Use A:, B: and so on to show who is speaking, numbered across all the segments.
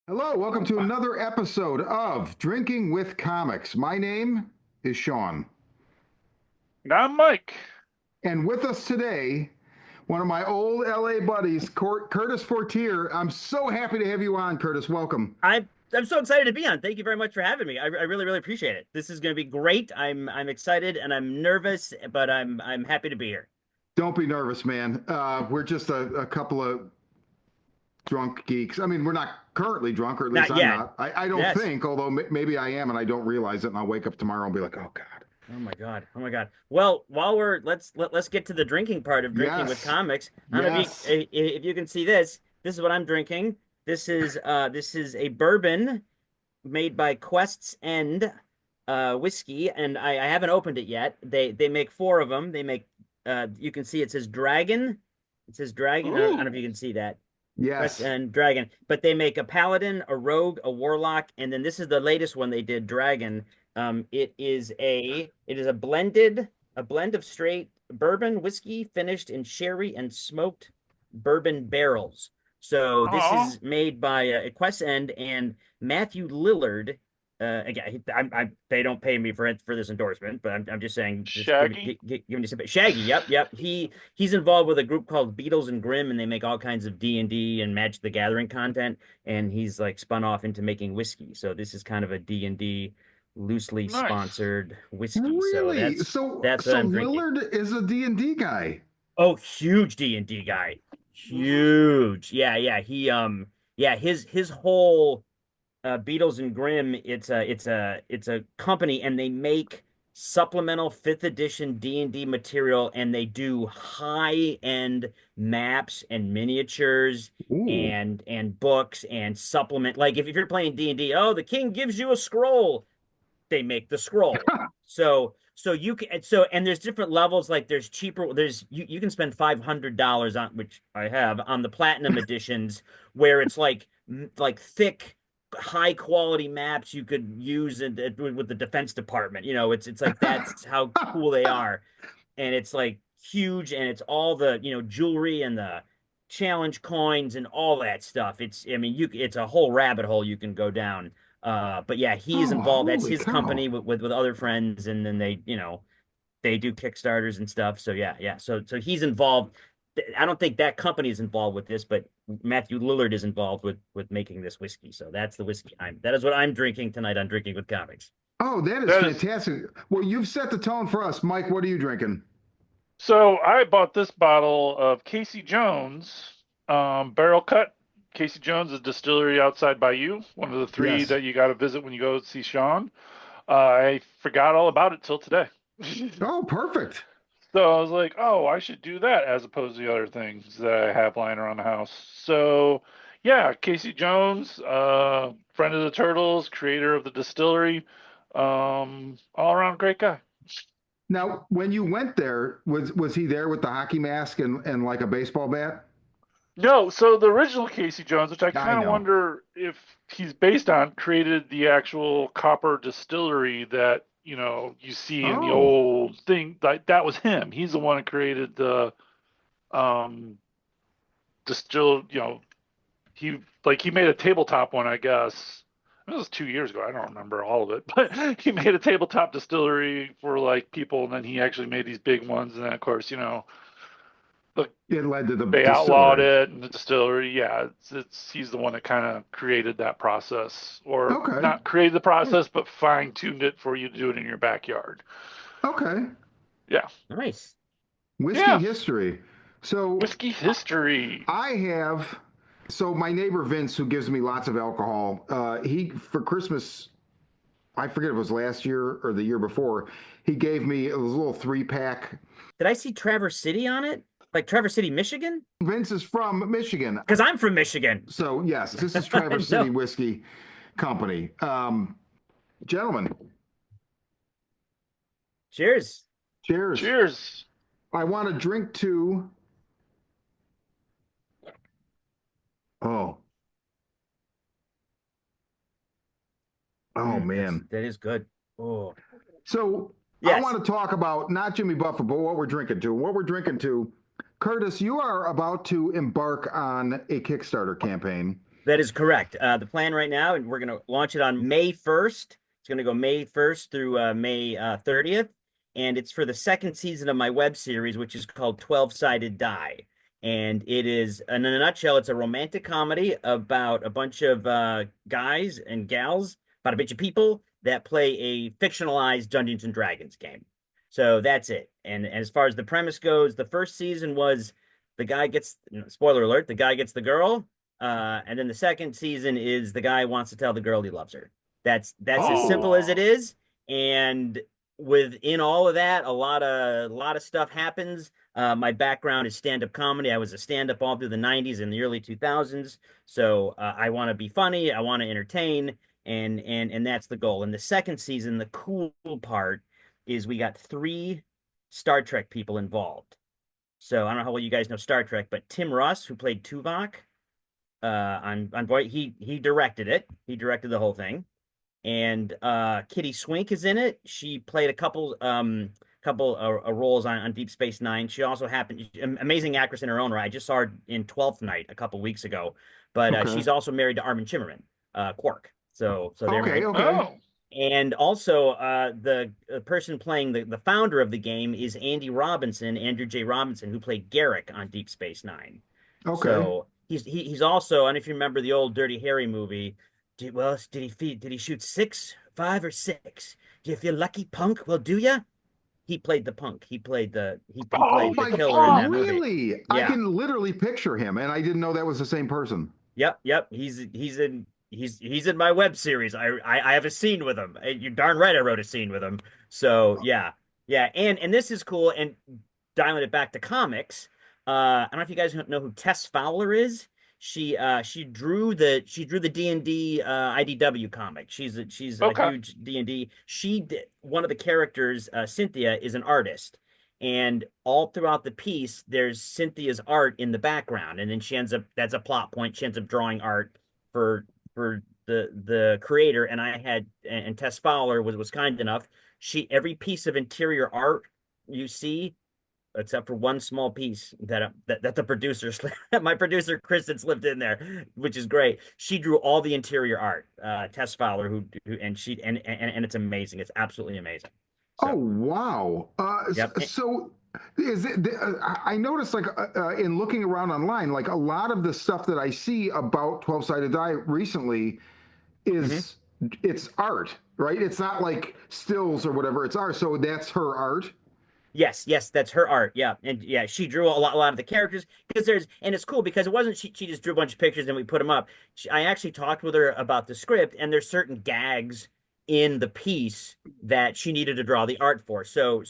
A: Hello, welcome to another episode of Drinking with Comics. My name is Sean,
B: I'm Mike.
A: and with us today, one of my old LA buddies, Curtis Fortier. I'm so happy to have you on, Curtis. Welcome.
C: I'm so excited to be on. Thank you very much for having me. I really appreciate it. This is going to be great. I'm excited and I'm nervous, but I'm happy to be here.
A: Don't be nervous, man. We're just a couple of drunk geeks. I mean, we're not currently drunk, or at least
C: Not
A: I'm
C: yet.
A: not. I don't
C: Yes.
A: think, although maybe I am and I don't realize it, and I'll wake up tomorrow and be like, oh, God.
C: Oh my God. Oh my God. Well, while let's get to the drinking part of drinking with
A: Yes.
C: comics. I don't know
A: Yes.
C: if you can see this. This is what I'm drinking. This is a bourbon made by Quest's End whiskey, and I haven't opened it yet. They make four of them. They make you can see it says dragon. It says dragon. I don't know if you can see that. Quest
A: Yes.
C: and dragon. But they make a paladin, a rogue, a warlock, and then this is the latest one they did, dragon. It is a blend of straight bourbon whiskey finished in sherry and smoked bourbon barrels. So this
B: Oh,
C: is made by Quest End and Matthew Lillard. Again, they don't pay me for this endorsement, but I'm just saying, just
B: Shaggy.
C: give me some Shaggy. Yep. He's involved with a group called Beatles and Grimm, and they make all kinds of D&D and Magic the Gathering content. And he's like spun off into making whiskey. So this is kind of a D&D loosely
B: Nice.
C: sponsored whiskey. So
A: Really? So
C: that's what
A: so
C: I'm drinking.
A: Lillard is a D&D guy.
C: Oh, huge D&D guy.
B: Hmm.
C: Huge. Yeah. Yeah, his whole Beatles and Grimm, it's a company, and they make supplemental fifth edition D&D material, and they do high-end maps and miniatures
A: Ooh.
C: and books and supplement. Like if you're playing D&D, oh, the king gives you a scroll, they make the scroll. So you can and there's different levels. Like there's cheaper. You can spend $500 on, which I have, on the platinum editions, where it's like thick, high quality maps you could use with the Defense Department. It's like that's how cool they are, and it's like huge, and it's all the jewelry and the challenge coins and all that stuff. It's a whole rabbit hole you can go down. But yeah, he's
A: Oh,
C: involved. That's
A: holy
C: his
A: cow.
C: company with other friends, and then they do Kickstarters and stuff. So yeah. So he's involved. I don't think that company is involved with this, but Matthew Lillard is involved with making this whiskey. So that's the whiskey that is what I'm drinking tonight on Drinking with Comics.
A: Oh, that is
B: That is
A: fantastic. Well, you've set the tone for us. Mike, what are you drinking?
B: so. I bought this bottle of Casey Jones barrel cut. Casey Jones is a distillery outside by you, one of the three
A: Yes.
B: that you got to visit when you go see Sean. I forgot all about it till today.
A: Oh, perfect.
B: So I was like, oh, I should do that as opposed to the other things that I have lying around the house. So, yeah, Casey Jones, friend of the Turtles, creator of the distillery, all around great guy.
A: Now, when you went there, was he there with the hockey mask and like a baseball bat?
B: No, so the original Casey Jones, which I
A: I
B: kind of
A: know.
B: wonder if he's based on, created the actual copper distillery that, you see in the
A: Oh.
B: old thing. Like that was him. He's the one who created the um distill, he made a tabletop one, I guess. It was 2 years ago. I don't remember all of it, but he made a tabletop distillery for like people, and then he actually made these big ones. And then, of course, the,
A: It led to the
B: they outlawed
A: distillery.
B: it, and the distillery. Yeah, it's he's the one that kind of created that process, or
A: Okay.
B: not created the process, but fine tuned it for you to do it in your backyard.
A: Okay.
B: Yeah,
C: Nice.
A: Whiskey
B: yeah.
A: history. So
B: Whiskey history.
A: I have, so my neighbor Vince, who gives me lots of alcohol, he, for Christmas, I forget if it was last year or the year before, he gave me a little 3 pack.
C: Did I see Traverse City on it? Like Traverse City, Michigan?
A: Vince is from Michigan.
C: Because I'm from Michigan.
A: So, yes, this is Traverse City
C: No.
A: Whiskey Company. Gentlemen,
C: Cheers.
A: cheers.
B: Cheers.
A: I want to drink to, oh, oh man.
C: That is good. Oh,
A: So I
C: yes.
A: want to talk about not Jimmy Buffett, but what we're drinking to. What we're drinking to. Curtis, you are about to embark on a Kickstarter campaign.
C: That is correct. The plan right now, and we're going to launch it on May 1st. It's going to go May 1st through May 30th. And it's for the second season of my web series, which is called 12-Sided Die. And it is, in a nutshell, it's a romantic comedy about a bunch of guys and gals, about a bunch of people that play a fictionalized Dungeons and Dragons game. So that's it. And as far as the premise goes, the first season was the guy gets, spoiler alert, the guy gets the girl, and then the second season is the guy wants to tell the girl he loves her. That's as simple as it
B: Oh,
C: is. And within all of that, a lot of stuff happens. My background is stand-up comedy. I was a stand-up all through the 90s and the early 2000s. So I want to be funny, I want to entertain, and that's the goal. In the second season, the cool part is we got three Star Trek people involved. So I don't know how well you guys know Star Trek, but Tim Russ, who played Tuvok, on Voyager. He directed it. He directed the whole thing. And Kitty Swink is in it. She played a couple roles on Deep Space Nine. She also happened amazing actress in her own right. I just saw her in 12th Night a couple weeks ago. But
A: Okay.
C: she's also married to Armin Shimmerman, Quark. So they're
A: Okay.
C: married.
A: Okay.
B: oh,
C: And also, the person playing the founder of the game is Andy Robinson, Andrew J. Robinson, who played Garak on Deep Space Nine.
A: Okay.
C: So he's also, and if you remember the old Dirty Harry movie, did he shoot six, five, or six? Do you feel lucky, punk? Well, do ya? He played the punk. He
A: Oh
B: oh,
C: played the
B: he's
A: my,
B: the
C: killer in that
B: punk.
C: movie.
A: really? I
C: Yeah.
A: can literally picture him, and I didn't know that was the same person.
C: Yep. He's in my web series. I have a scene with him. You're darn right I wrote a scene with him. So yeah. Yeah, and this is cool. And dialing it back to comics, I don't know if you guys know who Tess Fowler is. She drew the D&D IDW comic. She's a
B: Okay.
C: huge D&D. She did one of the characters, Cynthia, is an artist. And all throughout the piece, there's Cynthia's art in the background, and then she ends up that's a plot point. She ends up drawing art for the creator, and Tess Fowler was kind enough. She every piece of interior art you see, except for one small piece that the producer my producer Kristen slipped in there, which is great. She drew all the interior art. Tess Fowler, who and she and it's amazing. It's absolutely amazing.
A: Oh
C: So
A: wow.
C: yep.
A: So is it? I noticed like in looking around online, like a lot of the stuff that I see about 12-sided die recently
C: Mhm.
A: is it's art, right? It's not like stills or whatever. It's art. So that's her art.
C: Yes, that's her art. Yeah, and yeah, she drew a lot of the characters because and it's cool because it wasn't she just drew a bunch of pictures and we put them up. I actually talked with her about the script, and there's certain gags in the piece that she needed to draw the art for. So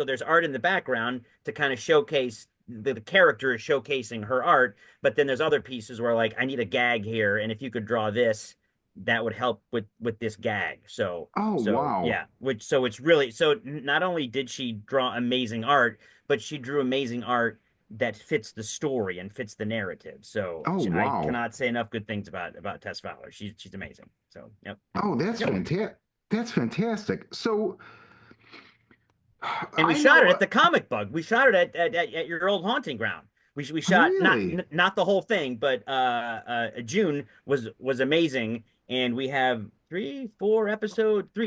C: there's art in the background to kind of showcase the character is showcasing her art, but then there's other pieces where like I need a gag here, and if you could draw this, that would help with this gag.
A: Oh
C: So
A: wow.
C: yeah, which so it's really so not only did she draw amazing art, but she drew amazing art that fits the story and fits the narrative. So
A: Oh
C: I
A: wow.
C: cannot say enough good things about Tess Fowler. She's amazing. So yep,
A: Oh, that's
C: yep.
A: fantastic. That's fantastic. So
C: And we
A: I
C: shot it
A: know
C: at the Comic Bug. We shot it at your old haunting ground. We shot
A: really.
C: not the whole thing, but June was amazing, and we have three I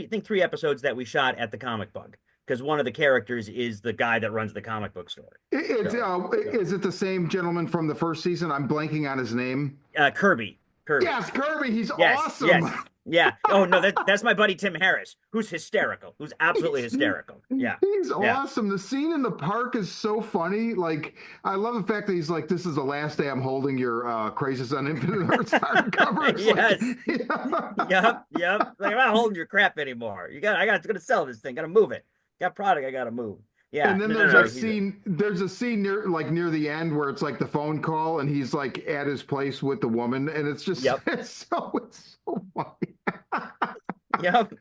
C: think 3 episodes that we shot at the Comic Bug because one of the characters is the guy that runs the comic book store. So
A: Is it the same gentleman from the first season? I'm blanking on his name.
C: Kirby.
A: Yes, Kirby. He's
C: Yes,
A: awesome.
C: yeah. Oh no, that's my buddy Tim Harris, who's hysterical, who's absolutely
A: He's
C: hysterical. Yeah,
A: he's
C: yeah.
A: awesome. The scene in the park is so funny. Like I love the fact that he's like, "This is the last day I'm holding your Crisis on Infinite Earths hardcover." It's like,
C: Yes.
A: yeah.
C: Yep. Like I'm not holding your crap anymore. I gotta sell this thing. Gotta move it. Got product I gotta move. Yeah.
A: And then
C: No.
A: there's a
C: No. He's
A: scene. There's a scene near the end where it's like the phone call, and he's like at his place with the woman, and it's just
C: yep.
A: it's so funny.
C: Yep.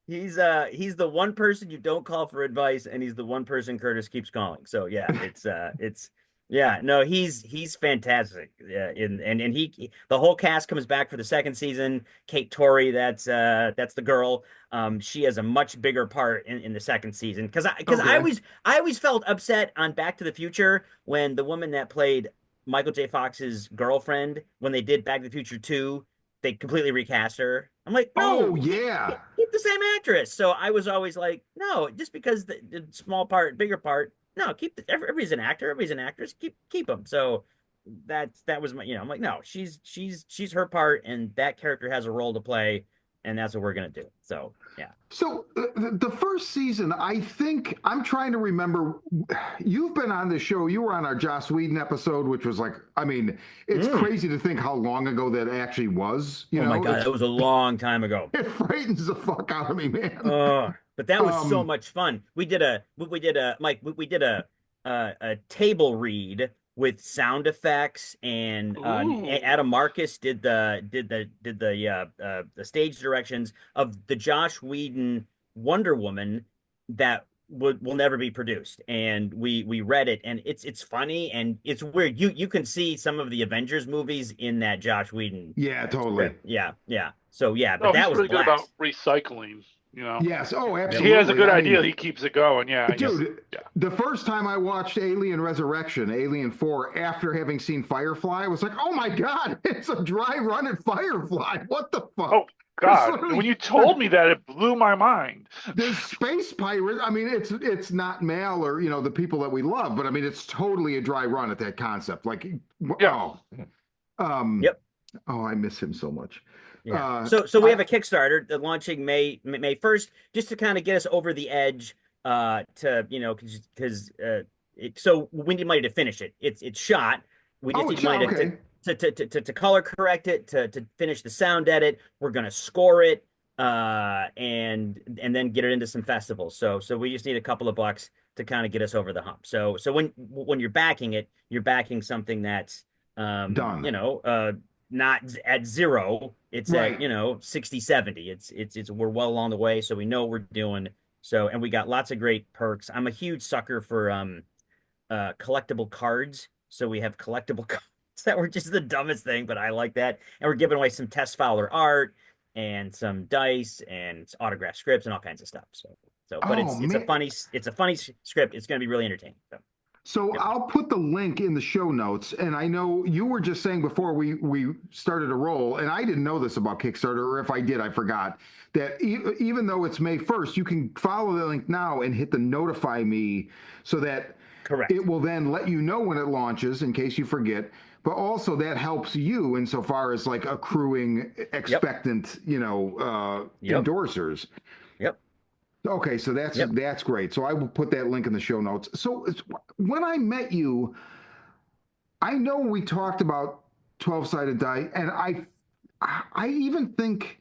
C: He's the one person you don't call for advice, and he's the one person Curtis keeps calling. So yeah, it's yeah, no, he's fantastic. Yeah, and the whole cast comes back for the second season. Kate Torrey, that's the girl. She has a much bigger part in the second season because I
A: Okay.
C: always felt upset on Back to the Future when the woman that played Michael J. Fox's girlfriend when they did Back to the Future 2. They completely recast her. I'm like,
A: Oh
C: no,
A: yeah.
C: keep the same actress. So I was always like, no, just because the small part, bigger part, no, keep everybody's an actor, everybody's an actress, keep them. So that was my, I'm like, no, she's her part, and that character has a role to play, and that's what we're gonna do. So yeah.
A: So the first season, I think I'm trying to remember. You've been on the show. You were on our Joss Whedon episode, which was like, I mean, it's crazy to think how long ago that actually was.
C: Oh my God, that was a long time ago.
A: It frightens the fuck out of me, man.
C: But that was so
A: Um,
C: much fun. We did a table read with sound effects, and
B: Ooh.
C: Adam Marcus did the stage directions of the Josh Whedon Wonder Woman that will never be produced. And we read it, and it's funny and it's weird. You can see some of the Avengers movies in that Josh Whedon
A: yeah, totally.
C: script. Yeah, yeah. So yeah, but
B: No, he's
C: that was a
B: pretty good about
C: blast.
B: recycling. You know,
A: Yes. Oh,
B: if he has a
A: absolutely.
B: good
A: I
B: idea,
A: mean,
B: he keeps it going. Yeah, he's
A: dude,
B: yeah.
A: the first time I watched Alien Resurrection, Alien 4, after having seen Firefly, I was like, oh my God, it's a dry run at Firefly. What the fuck?
B: Oh
A: There's
B: God, when
A: literally
B: you told me that, it blew my mind.
A: there's space pirates. I mean, it's not Mal or the people that we love, but I mean, it's totally a dry run at that concept. Like,
B: Yeah.
A: oh, um,
C: Yep.
A: oh, I miss him so much.
C: Yeah. So we
A: I
C: have a Kickstarter that launching May 1st, just to kind of get us over the edge. To because so we need money to finish it. It's shot. We just
A: oh,
C: need money
A: okay.
C: to color correct it, to finish the sound edit. We're gonna score it, and then get it into some festivals. So we just need a couple of bucks to kind of get us over the hump. So when you're backing it, you're backing something that's
A: Done.
C: not at zero. It's at
A: Right.
C: 60, 70. It's we're well along the way, so we know what we're doing. So, and we got lots of great perks. I'm a huge sucker for collectible cards. So we have collectible cards that were just the dumbest thing, but I like that. And we're giving away some Tess Fowler art and some dice and autograph scripts and all kinds of stuff. But
A: Oh
C: it's a
A: man.
C: funny script. It's going to be really entertaining. So,
A: So
C: yep.
A: I'll put the link in the show notes. And I know you were just saying before we started to roll, and I didn't know this about Kickstarter, or if I did, I forgot that even though it's May 1st, you can follow the link now and hit the notify me so that
C: Correct.
A: it will then let you know when it launches in case you forget. But also that helps you insofar as like accruing
C: Yep.
A: expectant,
C: Yep.
A: endorsers.
C: Yep.
A: Okay, so that's
C: Yep.
A: that's great. So I will put that link in the show notes. So when I met you, I know we talked about 12-sided die, and I even think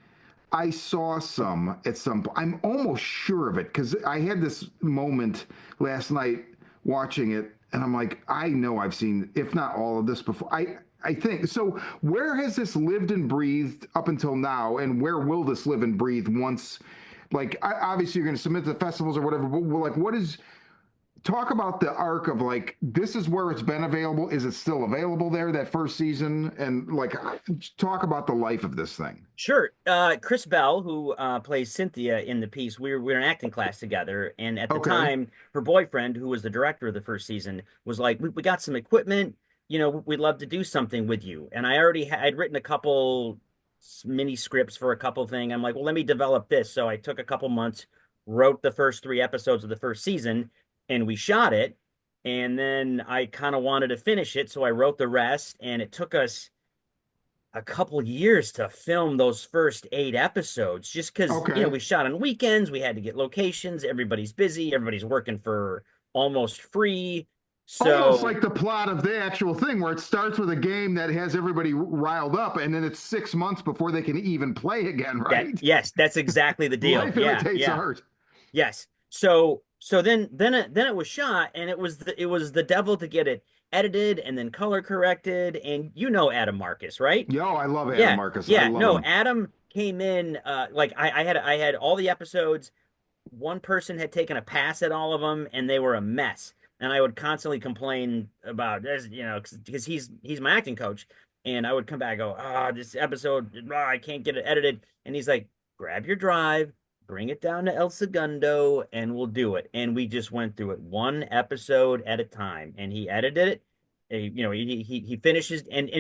A: I saw some at some point. I'm almost sure of it because I had this moment last night watching it, and I'm like, I know I've seen, if not all of this before. I think so. Where has this lived and breathed up until now, and where will this live and breathe once? Like, obviously, you're going to submit to festivals or whatever. But like, what is? Talk about the arc of like this is where it's been available. Is it still available there that first season? And like, talk about the life of this thing.
C: Sure. Kris Bell, who plays Cynthia in the piece, we were in acting class together, and at the
A: Okay.
C: time, her boyfriend, who was the director of the first season, was like, "We got some equipment. We'd love to do something with you." And I'd written a couple mini scripts for a couple thing. I'm like, "Well, let me develop this." So I took a couple months, wrote the first 3 episodes of the first season, and we shot it. And then I kind of wanted to finish it, so I wrote the rest, and it took us a couple years to film those first 8 episodes just because
A: Okay.
C: we shot on weekends, we had to get locations, everybody's busy, everybody's working for almost free.
A: Almost
C: So
A: like the plot of the actual thing, where it starts with a game that has everybody riled up, and then it's 6 months before they can even play again,
C: that
A: right?
C: yes, that's exactly the deal.
A: Life
C: Yeah,
A: imitates
C: yeah.
A: art.
C: Yes. So then it was shot, and it was the devil to get it edited and then color corrected. And Adam Marcus, right?
A: Yo, I love Adam
C: Yeah,
A: Marcus. I
C: yeah.
A: love
C: No,
A: him.
C: Adam came in like I had all the episodes. One person had taken a pass at all of them, and they were a mess. And I would constantly complain about this, because he's my acting coach, and I would come back and go, this episode, I can't get it edited. And he's like, grab your drive, bring it down to El Segundo, and we'll do it. And we just went through it one episode at a time, and he edited it. he finishes, and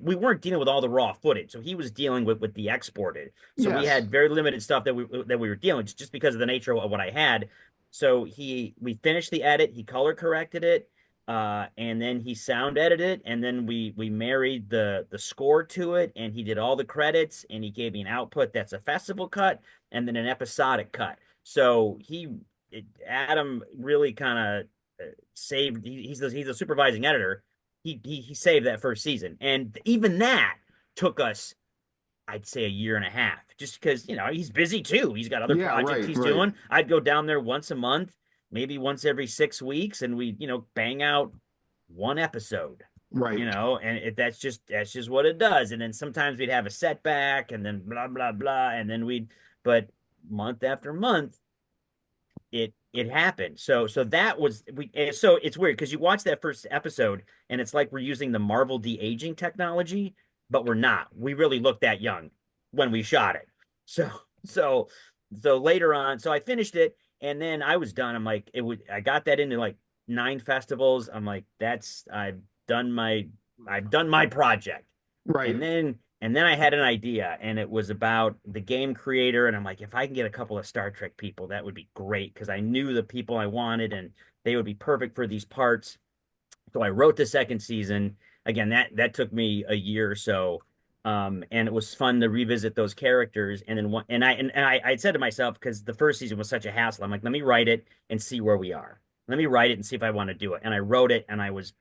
C: we weren't dealing with all the raw footage, so he was dealing with the exported. So we
A: Yes.
C: had very limited stuff that we were dealing with just because of the nature of what I had. So we finished the edit, he color corrected it, and then he sound edited it, and then we married the score to it, and he did all the credits, and he gave me an output that's a festival cut and then an episodic cut. So Adam really kind of saved. He's the supervising editor. He saved that first season, and even that took us, I'd say, a year and a half, just because he's busy too. He's got other
A: Yeah,
C: projects
A: right,
C: he's
A: right.
C: doing. I'd go down there once a month, maybe once every 6 weeks, and we bang out one episode.
A: Right.
C: And that's just what it does. And then sometimes we'd have a setback, and then blah blah blah, and then but month after month, it happened. So that was so it's weird because you watch that first episode and it's like we're using the Marvel de-aging technology, but we're not. We really looked that young when we shot it. So so later on, so I finished it and then I was done. I'm like, I got that into like 9 festivals. I'm like, I've done my project.
A: Right.
C: And then I had an idea, and it was about the game creator. And I'm like, if I can get a couple of Star Trek people, that would be great because I knew the people I wanted, and they would be perfect for these parts. So I wrote the second season. Again, that took me a year or so, and it was fun to revisit those characters. And then I said to myself, because the first season was such a hassle, I'm like, let me write it and see where we are. Let me write it and see if I want to do it. And I wrote it, and I was,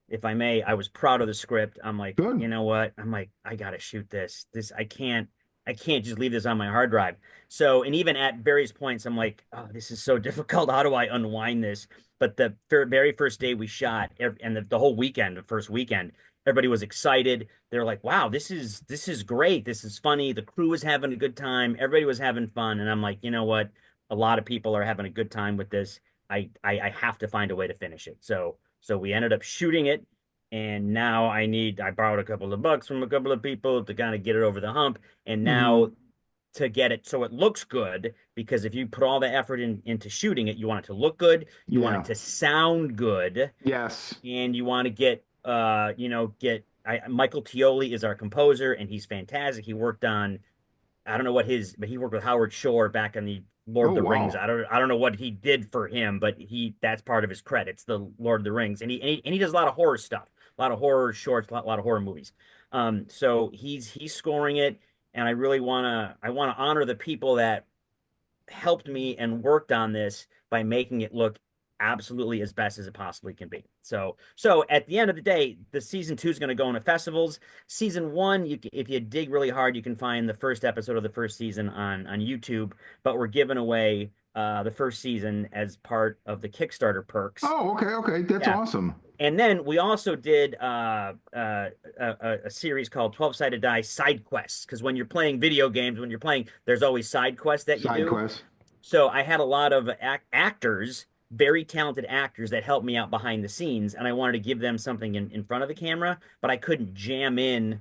C: if I may, I was proud of the script. I'm like,
A: Good.
C: you know what? I'm like, I gotta shoot this. I can't just leave this on my hard drive. So, and even at various points, I'm like, oh, this is so difficult. How do I unwind this? But the very first day we shot, and the whole weekend, the first weekend, everybody was excited. They're like, wow, this is great. This is funny. The crew was having a good time. Everybody was having fun. And I'm like, you know what? A lot of people are having a good time with this. I have to find a way to finish it. So we ended up shooting it, and now I borrowed a couple of bucks from a couple of people to kind of get it over the hump, and now to get it so it looks good, because if you put all the effort into shooting it, you want it to look good, you want it to sound good,
A: Yes.
C: and you want to get Michael Tioli is our composer, and he's fantastic. He worked on, I don't know but he worked with Howard Shore back in the Lord of the Rings. I don't know what he did for him, but that's part of his credits, the Lord of the Rings, and he does a lot of horror stuff, a lot of horror shorts, a lot of horror movies. So he's scoring it, and I wanna honor the people that helped me and worked on this by making it look absolutely as best as it possibly can be. So at the end of the day, the season 2 is going to go into festivals. Season 1, if you dig really hard, you can find the first episode of the first season on YouTube. But we're giving away the first season as part of the Kickstarter perks.
A: Oh, okay, that's awesome.
C: And then we also did a series called 12-Sided Die Side Quests, because when you're playing video games, there's always side quests that you do.
A: Side quests.
C: So I had a lot of actors, very talented actors that helped me out behind the scenes, and I wanted to give them something in front of the camera, but I couldn't jam in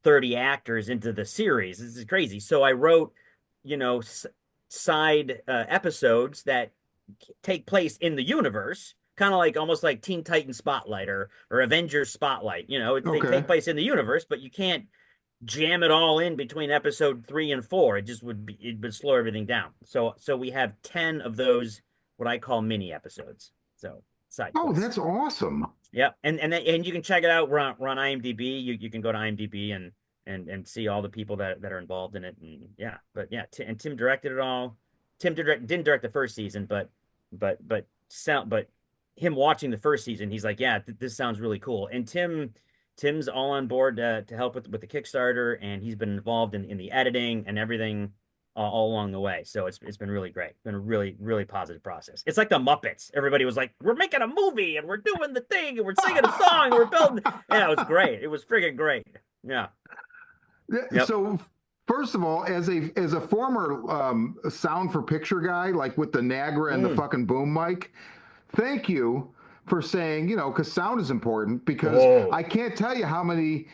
C: 30 actors into the series. This is crazy. So I wrote, side episodes that take place in the universe, kind of like almost like Teen Titans Spotlight or Avengers Spotlight. They take place in the universe, but you can't jam it all in between episode 3 and 4. It would slow everything down. So we have 10 of those, what I call mini episodes. So side quests.
A: That's awesome.
C: Yeah, and you can check it out. We're on IMDb. You can go to IMDb and see all the people that are involved in it. And and Tim directed it all. Tim didn't direct the first season, but him watching the first season, he's like, yeah, this sounds really cool. And Tim's all on board to help with the Kickstarter, and he's been involved in the editing and everything all along the way. So it's been really great. It's been a really, really positive process. It's like the Muppets. Everybody was like, we're making a movie and we're doing the thing and we're singing a song and we're building. Yeah, it was great. It was friggin' great. Yeah.
A: Yep. So first of all, as a former sound for picture guy, like with the Nagra and the fucking boom mic, thank you for saying, because sound is important, because I can't tell you how many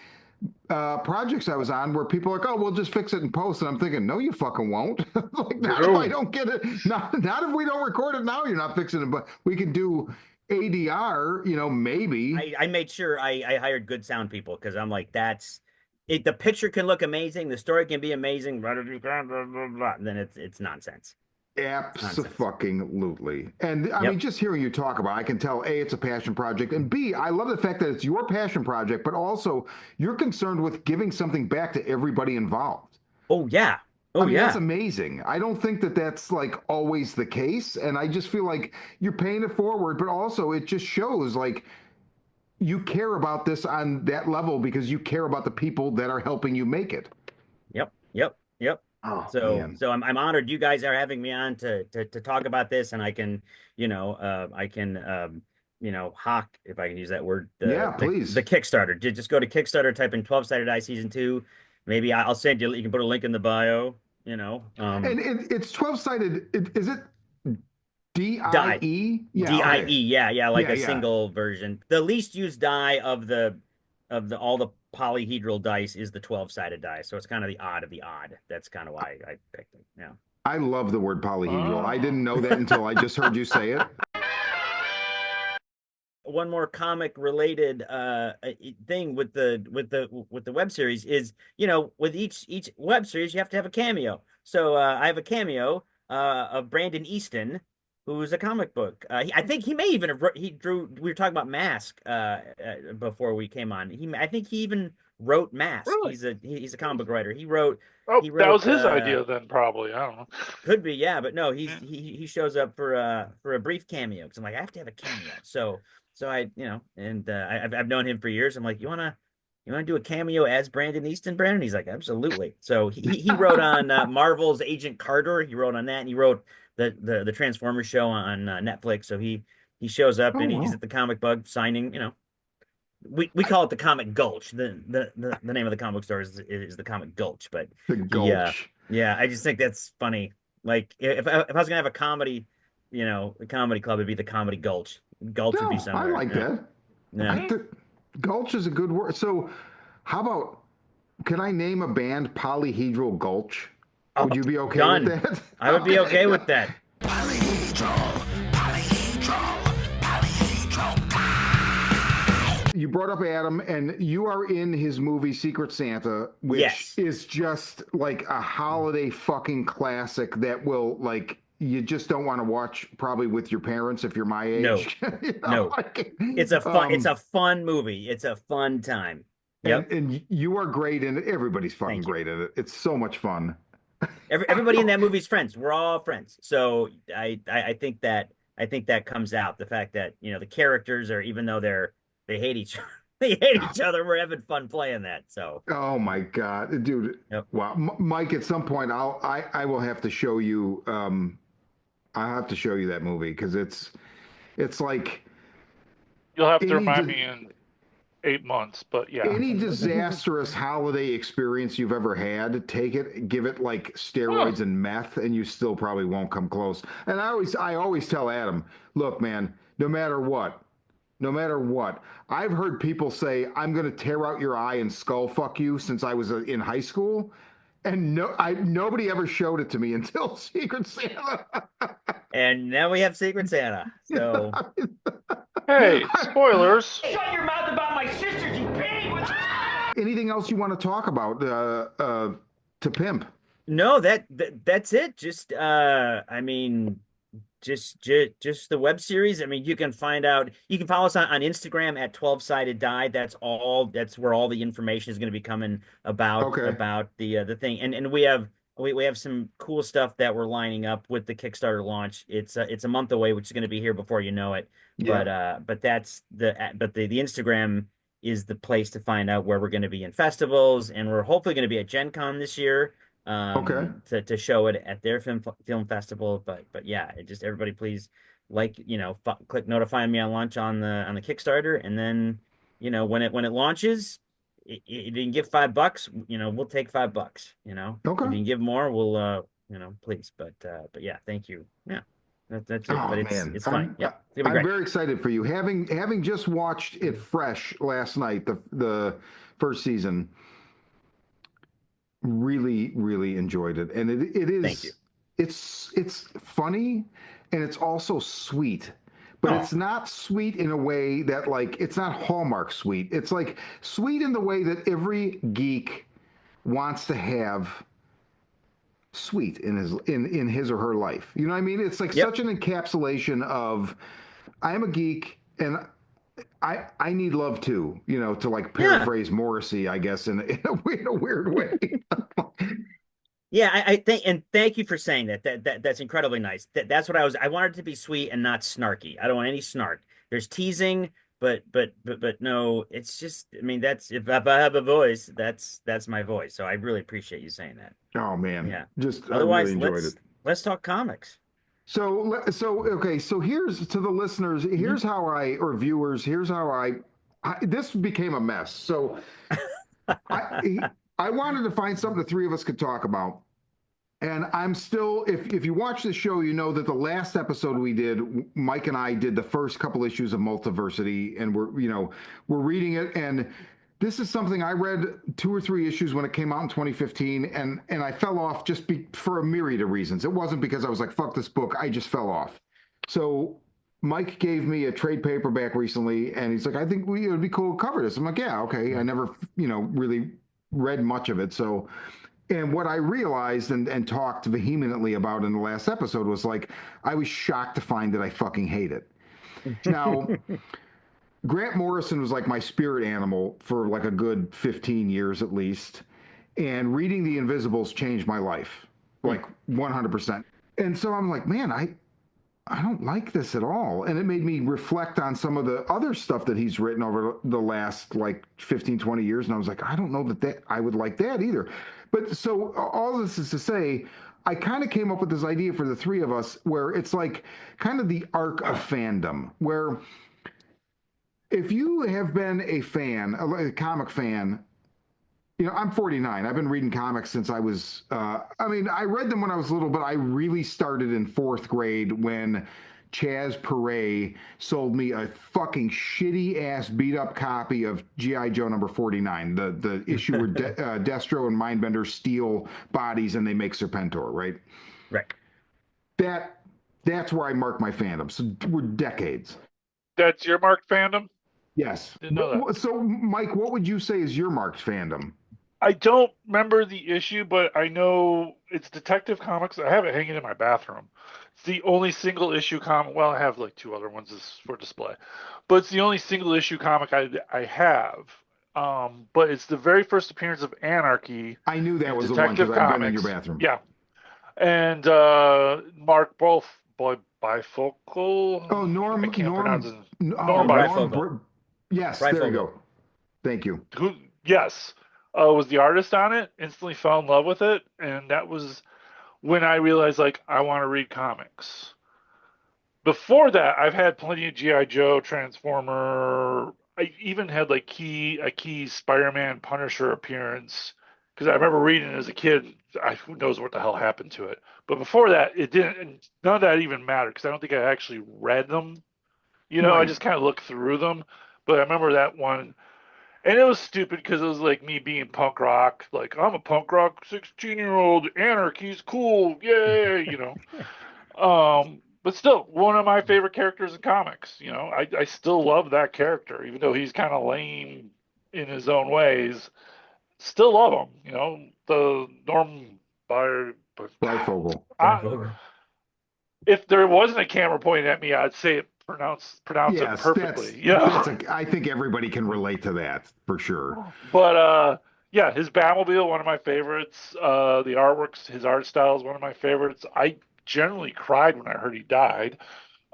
A: projects I was on where people are like, oh, we'll just fix it in post. And I'm thinking, no, you fucking won't. Like, not if I don't get it. Not if we don't record it now, you're not fixing it. But we can do ADR, maybe.
C: I made sure I hired good sound people because I'm like, that's it. The picture can look amazing, the story can be amazing, blah, blah, blah, blah, blah, blah, and then it's nonsense. It's nonsense.
A: Absolutely. And I mean,
C: Yep.
A: just hearing you talk about, it, I can tell A, it's a passion project, and B, I love the fact that it's your passion project, but also you're concerned with giving something back to everybody involved.
C: Oh yeah.
A: I
C: Oh
A: mean, that's
C: yeah.
A: amazing. I don't think that that's like always the case. And I just feel like you're paying it forward, but also it just shows like you care about this on that level because you care about the people that are helping you make it.
C: Yep. Yep. Yep.
A: Oh,
C: So
A: man.
C: I'm honored you guys are having me on to talk about this, and I can, I can hawk, if I can use that word,
A: Yeah,
C: the
A: please.
C: Kickstarter. Just go to Kickstarter, type in 12-sided die season 2. Maybe I'll send you. You can put a link in the bio.
A: And it's 12 sided. Is it
C: Die.
A: DIE? Yeah,
C: DIE,
A: okay.
C: yeah, yeah, like
A: Yeah,
C: a
A: yeah.
C: single version. The least used die of the all the polyhedral dice is the 12-sided die. So it's kind of the odd of the odd. That's kind of why I picked it. Yeah.
A: I love the word polyhedral. I didn't
B: Oh.
A: know that until I just heard you say it.
C: One more comic related thing with the web series is, with each web series you have to have a cameo. So I have a cameo of Brandon Easton, who's a comic book. I think he may even have he drew. We were talking about Mask before we came on. I think he even wrote Mask.
B: Really?
C: He's a comic book writer. He wrote
B: Oh,
C: he
B: that was
C: wrote
B: his idea then, probably. I don't know.
C: could be, yeah, but no,
B: Yeah.
C: he shows up for a brief cameo because I'm like, I have to have a cameo. So I, and I've known him for years. I'm like, you wanna do a cameo as Brandon Easton, Brandon? He's like, absolutely. So he wrote on Marvel's Agent Carter. He wrote on that, and he wrote the Transformers show on Netflix. So he shows up
A: Oh,
C: and he's
A: wow.
C: at the Comic Bug signing. We call it the Comic Gulch. The name of the comic book store is the Comic Gulch, but
A: The
C: yeah,
A: gulch.
C: yeah, I just think that's funny. Like if I was gonna have a comedy, a comedy club, it'd be the Comedy Gulch. Gulch would be
A: No, I
C: somewhere.
A: like
C: Yeah,
A: that.
C: yeah.
A: I th- Gulch is a good word. So, how about, can I name a band Polyhedral Gulch?
C: Oh,
A: Would you be okay with
C: done.
A: that?
C: I would be okay with
A: Okay.
C: that.
A: You brought up Adam, and you are in his movie Secret Santa, which
C: Yes.
A: is just like a holiday fucking classic that will, like, you just don't want to watch probably with your parents if you're my
C: No,
A: age.
C: no.
A: Like,
C: It's a fun movie. It's a fun time.
A: and
C: Yep.
A: you are great in it. Everybody's fucking
C: Thank you.
A: great in it. It's so much fun.
C: Everybody in that movie's friends. We're all friends. So I think that comes out. The fact that, the characters are, even though they hate each they hate each other, we're having fun playing that. So
A: Oh my God, dude!
C: yep.
A: Wow, Mike. At some point, I will have to show you. I have to show you that movie because it's like
B: You'll have to
A: any
B: remind me in 8 months, but yeah.
A: any disastrous holiday experience you've ever had, take it, give it like
B: Oh,
A: steroids and meth, and you still probably won't come close. And I always tell Adam, look, man, no matter what, I've heard people say, I'm going to tear out your eye and skull fuck you since I was in high school. And nobody ever showed it to me until Secret Santa.
C: And now we have Secret Santa. So
B: hey, spoilers.
C: shut your mouth about my sisters, you pig!
A: Anything else you want to talk about to pimp?
C: No, that's it. Just I mean, just the web series. I mean, you can follow us on Instagram at 12-sided die. That's where all the information is going to be coming about
A: Okay.
C: the thing. And we have some cool stuff that we're lining up with the Kickstarter launch. It's a month away, which is going to be here before you know it.
A: Yeah.
C: But the Instagram is the place to find out where we're going to be in festivals, and we're hopefully going to be at Gen Con this year
A: Okay.
C: to show it at their film festival. But yeah, just everybody please, like, click notify me on launch on the Kickstarter, and then when it launches, if you can give $5, we'll take $5. If you
A: Okay.
C: can give more, we'll please. But yeah, thank you. Yeah, that's it.
A: Oh
C: But it's
A: man,
C: it's fun. Yep, it's gonna be
A: I'm
C: great.
A: very excited for you. Having just watched it fresh last night, the first season, really really enjoyed it, and it
C: Thank you.
A: is it's funny, and it's also sweet, but it's not sweet in a way that like it's not Hallmark sweet. It's like sweet in the way that every geek wants to have sweet in his or her life. You know what I mean? It's like
C: Yep.
A: such an encapsulation of I am a geek and I need love too, you know, to like
C: Yeah.
A: paraphrase Morrissey, I guess, in a weird way.
C: Yeah, I think, and thank you for saying that. That's incredibly nice. That's what I wanted it to be sweet and not snarky. I don't want any snark. There's teasing, but no, it's just. I mean, that's if I have a voice, that's my voice. So I really appreciate you saying that.
A: Oh man,
C: Yeah.
A: just I really
C: Otherwise,
A: enjoyed it.
C: let's talk comics.
A: So okay, so here's to the listeners,
C: Mhm.
A: here's how I or viewers, here's how this became a mess. So I wanted to find something the three of us could talk about. And I'm still, if you watch the show, you know that the last episode we did, Mike and I did the first couple issues of Multiversity, and we're reading it, and this is something I read 2 or 3 issues when it came out in 2015, and I fell off for a myriad of reasons. It wasn't because I was like, fuck this book, I just fell off. So Mike gave me a trade paperback recently, and he's like, I think it would be cool to cover this. I'm like, yeah, okay. I never, really read much of it, so. And what I realized and talked vehemently about in the last episode was like, I was shocked to find that I fucking hate it. Now, Grant Morrison was like my spirit animal for like a good 15 years at least. And reading The Invisibles changed my life, like 100%. And so I'm like, man, I don't like this at all. And it made me reflect on some of the other stuff that he's written over the last like 15, 20 years. And I was like, I don't know that I would like that either. But so all this is to say, I kind of came up with this idea for the three of us where it's like kind of the arc of fandom, where if you have been a fan, a comic fan, I'm 49. I've been reading comics since I was, I read them when I was little, but I really started in fourth grade when Chaz Perret sold me a fucking shitty ass beat up copy of G.I. Joe number 49, the issue where Destro and Mindbender steal bodies and they make Serpentor, right?
C: Right.
A: That's where I mark my fandom. So we're decades.
B: That's your marked fandom?
A: Yes.
B: Didn't know that.
A: So, Mike, what would you say is your marked fandom?
B: I don't remember the issue, but I know it's Detective Comics. I have it hanging in my bathroom. It's the only single issue comic. Well, I have like 2 other ones for display, but it's the only single issue comic I have. But it's the very first appearance of Anarchy
A: I knew that
B: in
A: was the one because
B: Detective
A: I've been in your
B: Comics.
A: bathroom.
B: Yeah, and Mark both bifocal.
A: Oh, Norm.
B: I can't pronounce it.
A: Norm
B: Bifocal.
A: Yes,
C: Bifocal.
A: there you go. Thank you.
B: Who? Yes, was the artist on it. Instantly fell in love with it, and that was when I realized like I want to read comics. Before that, I've had plenty of GI Joe, Transformer. I even had like a key Spider-Man Punisher appearance because I remember reading it as a kid. Who knows what the hell happened to it? But before that, it didn't. None of that even mattered because I don't think I actually read them. I
A: Right.
B: just kind of looked through them. But I remember that one. And it was stupid because it was like me being punk rock. Like, I'm a punk rock 16-year-old. Anarchy's cool. Yay. But still, one of my favorite characters in comics. I still love that character, even though he's kind of lame in his own ways. Still love him. The Norm by
A: Bifocal.
B: if there wasn't a camera pointing at me, I'd say it pronounce it
A: Yes,
B: perfectly.
A: I think everybody can relate to that for sure.
B: But yeah, his Batmobile, one of my favorites. The artworks, his art style is one of my favorites. I generally cried when I heard he died.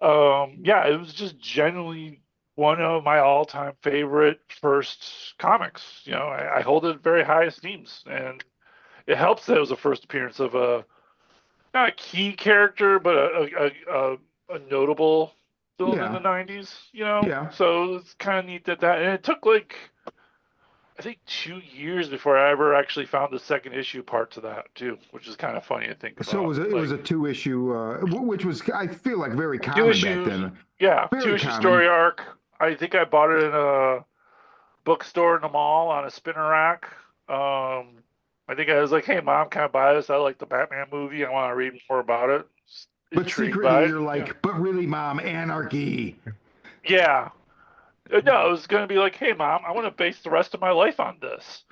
B: Yeah, it was just generally one of my all-time favorite first comics. I hold it in very high esteems, and it helps that it was the first appearance of not a key character, but a notable villain in the 90s.
A: Yeah.
B: So it's kind of neat and it took like I think 2 years before I ever actually found the second issue part to that too, which is kind of funny to think about.
A: So it was a 2 issue, which was I feel like very
B: two
A: common back
B: issues,
A: then.
B: yeah,
A: Very
B: 2 issue
A: common.
B: story arc. I think I bought it in a bookstore in the mall on a spinner rack. I think I was like, "Hey, mom, can I buy this? I like the Batman movie. I want to read more about it."
A: But
B: intrigued
A: secretly
B: by it.
A: you're like, but really, Mom, anarchy.
B: Yeah. No, it was going to be like, hey, Mom, I want to base the rest of my life on this.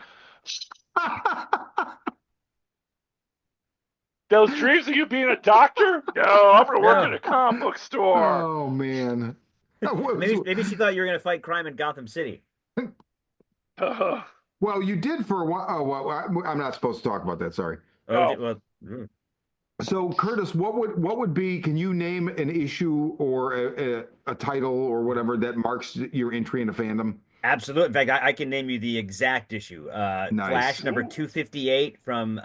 B: Those dreams of you being a doctor? No, I'm going to work at
C: No.
B: a comic book store.
A: Oh man.
C: Maybe she thought you were gonna fight crime in Gotham City.
A: Well, you did for a while. Oh, well, I'm not supposed to talk about that. Sorry.
C: Oh,
B: No.
C: well,
A: So, Curtis, what would be? Can you name an issue or a title or whatever that marks your entry into fandom?
C: absolutely. In fact, I can name you the exact issue. Flash
A: Nice.
C: number 258 from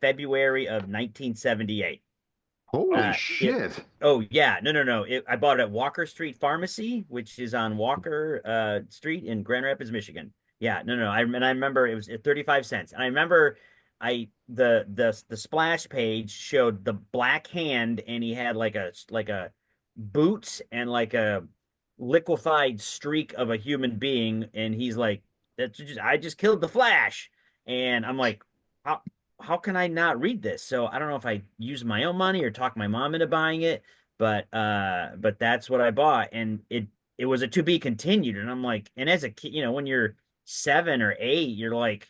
C: February of 1978.
A: Holy
C: It
A: shit!
C: Oh yeah, no. I bought it at Walker Street Pharmacy, which is on Walker Street in Grand Rapids, Michigan. Yeah, no. I remember it was at 35 cents. And I remember the splash page showed the black hand, and he had like a boots and like a liquefied streak of a human being, and he's like, I just killed the Flash. And I'm like, how can I not read this? So I don't know if I use my own money or talk my mom into buying it, but that's what I bought, and it was a to be continued. And I'm like, and as a kid, when you're 7 or 8, you're like,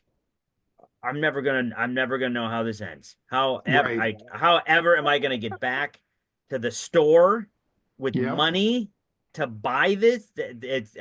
C: I'm never gonna know how this ends.
A: Right.
C: However am I gonna get back to the store with
A: Yep.
C: money to buy this?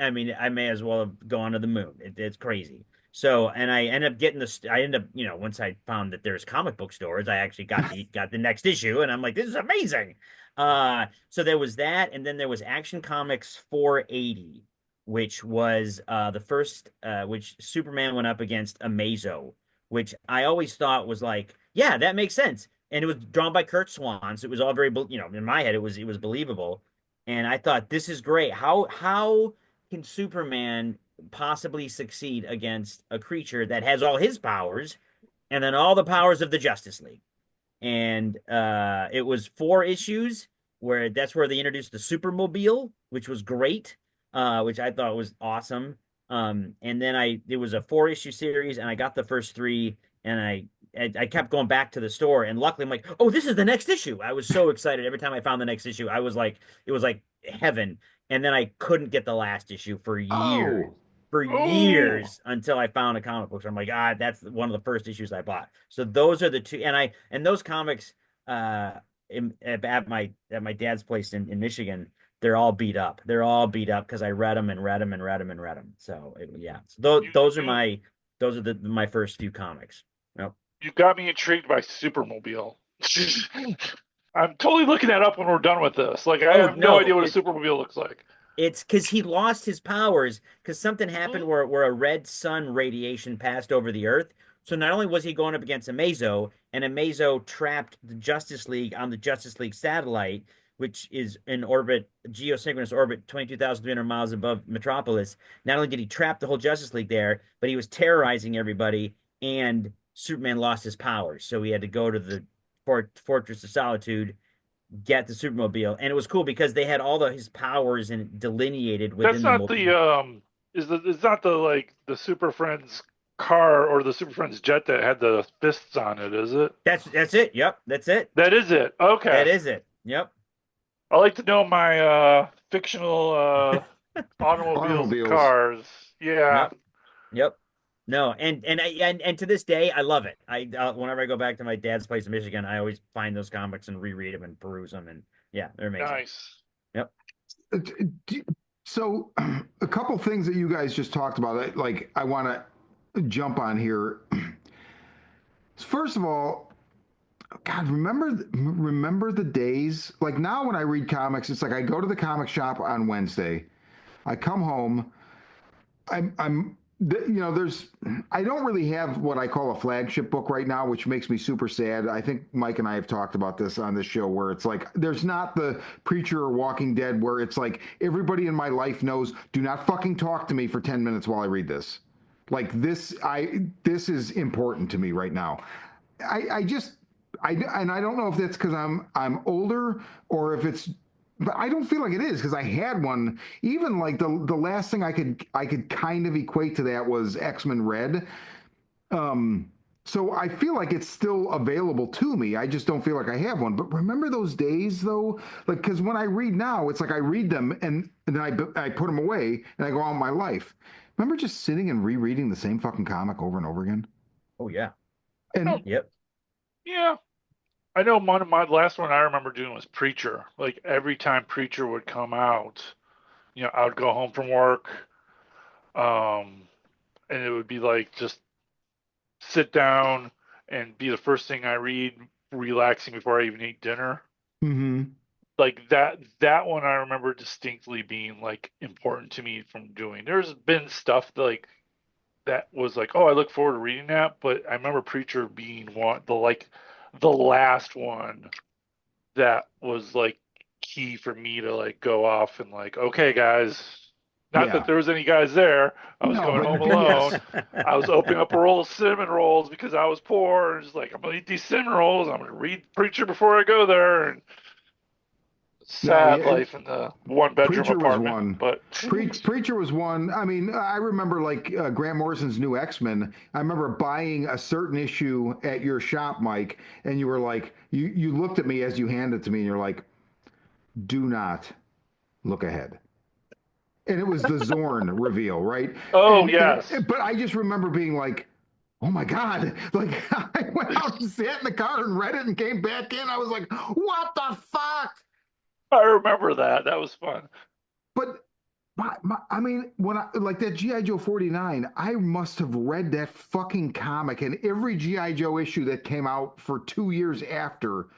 C: I mean, I may as well have gone to the moon. It's crazy. So, and I ended up getting this. I ended up, once I found that there's comic book stores, I actually got the next issue, and I'm like, this is amazing. So there was that, and then there was Action Comics 480, which was the first, which Superman went up against Amazo, which I always thought was like, yeah, that makes sense. And it was drawn by Kurt Swan, so it was all very, in my head, it was believable. And I thought, this is great. How can Superman possibly succeed against a creature that has all his powers and then all the powers of the Justice League? And it was 4 issues where that's where they introduced the Supermobile, which was great, which I thought was awesome. And then it was a 4 issue series, and I got the first 3, and I kept going back to the store, and luckily I'm like, oh, this is the next issue. I was so excited every time I found the next issue. I was like, it was like heaven. And then I couldn't get the last issue for years.
A: Oh.
C: For
B: Oh.
C: years until I found a comic book. So I'm like, that's one of the first issues I bought. So those are the two, and those comics at my dad's place in Michigan, they're all beat up. They're all beat up because I read them and read them and read them and read them. So yeah, so
B: You,
C: those are
B: you,
C: my first few comics. Yep.
B: you got me intrigued by Supermobile. I'm totally looking that up when we're done with this. Like, I
C: Oh
B: have no idea
C: no,
B: what a Supermobile looks like.
C: it's because he lost his powers because something happened where a red sun radiation passed over the Earth. So not only was he going up against Amazo, and Amazo trapped the Justice League on the Justice League satellite, which is in orbit, geosynchronous orbit, 22,300 miles above Metropolis. Not only did he trap the whole Justice League there, but he was terrorizing everybody, and Superman lost his powers. So he had to go to the Fortress of Solitude, get the Supermobile, and it was cool because they had his powers and delineated
B: That's
C: within the
B: not
C: mobile.
B: the is not the like the Super Friends car or the Super Friends jet that had the fists on it, is it?
C: That's it. Yep, that's it.
B: That is it.
C: That
B: Okay.
C: is it. Yep.
B: I like to know my fictional automobiles and
A: Automobiles.
B: cars. Yeah.
C: Yep. Yep. No, and to this day, I love it. Whenever I go back to my dad's place in Michigan, I always find those comics and reread them and peruse them, and yeah, they're amazing.
B: Nice.
C: Yep.
A: Uh, So, a couple things that you guys just talked about, like I want to jump on here. First of all, God, remember the days? Like now, when I read comics, it's like I go to the comic shop on Wednesday, I come home, there's I don't really have what I call a flagship book right now, which makes me super sad. I think Mike and I have talked about this on this show, where it's like there's not the Preacher or Walking Dead where it's like everybody in my life knows, do not fucking talk to me for 10 minutes while I read this. Like this is important to me right now. And I don't know if that's because I'm older or if it's, but I don't feel like it is because I had one. Even like the last thing I could kind of equate to that was X-Men Red. So I feel like it's still available to me. I just don't feel like I have one. But remember those days though? Like, because when I read now, it's like I read them and then I put them away and I go on with my life. Remember just sitting and rereading the same fucking comic over and over again?
C: Oh yeah.
B: Oh,
A: And
C: Yep.
B: yeah. I know my last one I remember doing was Preacher. Like every time Preacher would come out, I would go home from work, um, and it would be like just sit down and be the first thing I read, relaxing before I even eat dinner.
A: mhm.
B: Like that one I remember distinctly being like important to me from doing. There's been stuff like that was like, oh, I look forward to reading that, but I remember Preacher being the last one that was like key for me to like go off and like, okay, guys, not that
A: Yeah.
B: there was any guys there. I was
A: No,
B: going home
A: but
B: alone.
A: yes.
B: I was opening up a roll of cinnamon rolls because I was poor. And just like, I'm gonna eat these cinnamon rolls. I'm gonna read Preacher before I go there. And
A: No,
B: sad
A: yeah.
B: life in the one bedroom
A: Preacher was
B: apartment,
A: one.
B: but
A: Preacher was one. I mean, I remember like Grant Morrison's new X-Men. I remember buying a certain issue at your shop, Mike, and you were like, you looked at me as you handed it to me, and you're like, do not look ahead. And it was the Zorn reveal, right?
B: oh yes.
A: But I just remember being like, oh my God. Like I went out and sat in the car and read it and came back in. I was like, what the fuck?
B: I remember that. That was fun.
A: But I mean, when I like that G.I. Joe 49, I must have read that fucking comic and every G.I. Joe issue that came out for 2 years after,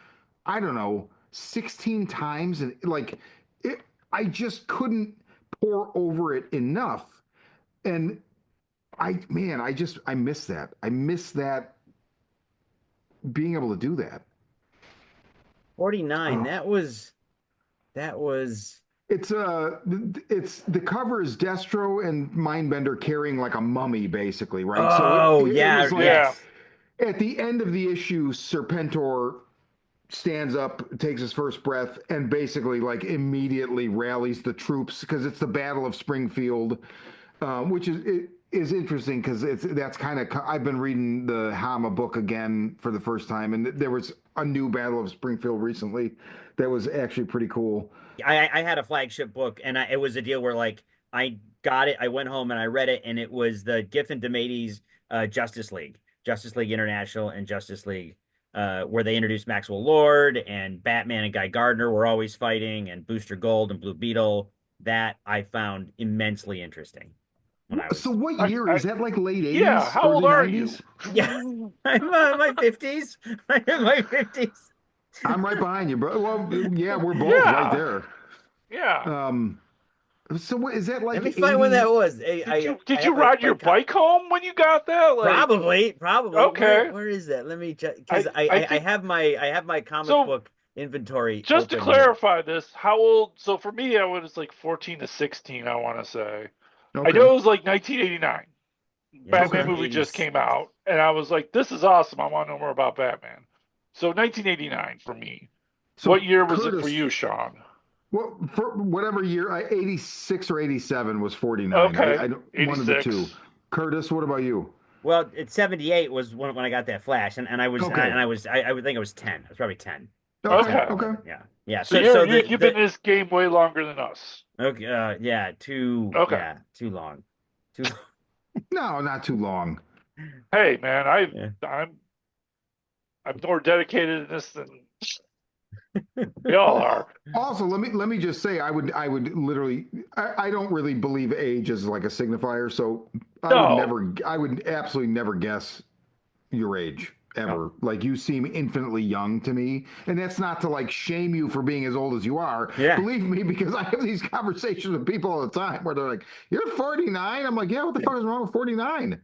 A: I don't know, 16 times. And like, it, I just couldn't pour over it enough. And I miss that. I miss that being able to do that.
C: 49.
A: Oh.
C: That was
A: It's the cover is Destro and Mindbender carrying like a mummy, basically, right? So
C: oh
A: it
C: yeah,
A: was like
B: Yeah.
C: yes.
A: at the end of the issue, Serpentor stands up, takes his first breath, and basically like immediately rallies the troops because it's the Battle of Springfield, which is interesting because that's kind of I've been reading the Hama book again for the first time, and there was a new Battle of Springfield recently that was actually pretty cool.
C: I had a flagship book, and it was a deal where like I got it, I went home and I read it, and it was the Giffen DeMatteis Justice League International, and Justice League, where they introduced Maxwell Lord and Batman and Guy Gardner were always fighting, and Booster Gold and Blue Beetle. That I found immensely interesting when I
A: So
C: was
A: what
B: I,
A: year
B: I
A: is that? Like late
B: yeah.
A: 80s,
B: How old
A: early
B: are you?
A: 90s?
C: yeah. I'm in my 50s. I'm in my 50s.
A: I'm right behind you, bro. Well, yeah, we're both right
B: Yeah.
A: there.
B: Yeah.
A: Um, so what is that
C: Let
A: like
C: me find when that
A: 80?
C: was.
B: Did you
C: I
B: did
C: have
B: you ride
C: my
B: your bike home when you got that? Like,
C: probably.
B: okay.
C: Where is that? Let me check because
B: I I
C: I
B: think
C: have my comic
B: so.
C: book inventory
B: Just to
C: open here.
B: clarify this, how old? So for me, I was like 14 to 16. I want to say. I
A: Okay.
B: know it was like 1989.
C: Yeah, this
B: Batman
C: was
A: Okay.
B: movie just
C: 80s.
B: came out, and I was like, "This is awesome. I want to know more about Batman." So 1989 for me. What
A: So
B: year was it for you,
A: Curtis,
B: Sean?
A: well, for whatever year, 86 or 87 was 49.
B: Okay,
A: One of the two.
B: 86.
A: Curtis, what about you?
C: Well, it's 78 was when I got that flash, and
A: Okay.
C: I would think I was 10. I was probably 10 or 10
B: Okay,
C: or
A: Okay.
C: 11. Yeah. Yeah.
B: so you've been
C: The
B: in this game way longer than us.
C: okay,
B: Okay.
C: too long. Too long.
A: No, not too long.
B: Hey, man,
C: Yeah.
B: I'm more dedicated in this than we all are.
A: Also, let me just say, I would literally, I don't really believe age is like a signifier, so
B: No,
A: I would absolutely never guess your age
C: No.
A: ever. Like you seem infinitely young to me, and that's not to like shame you for being as old as you are.
C: Yeah.
A: Believe me, because I have these conversations with people all the time where they're like, "You're 49." I'm like, "Yeah, what the fuck is wrong with 49?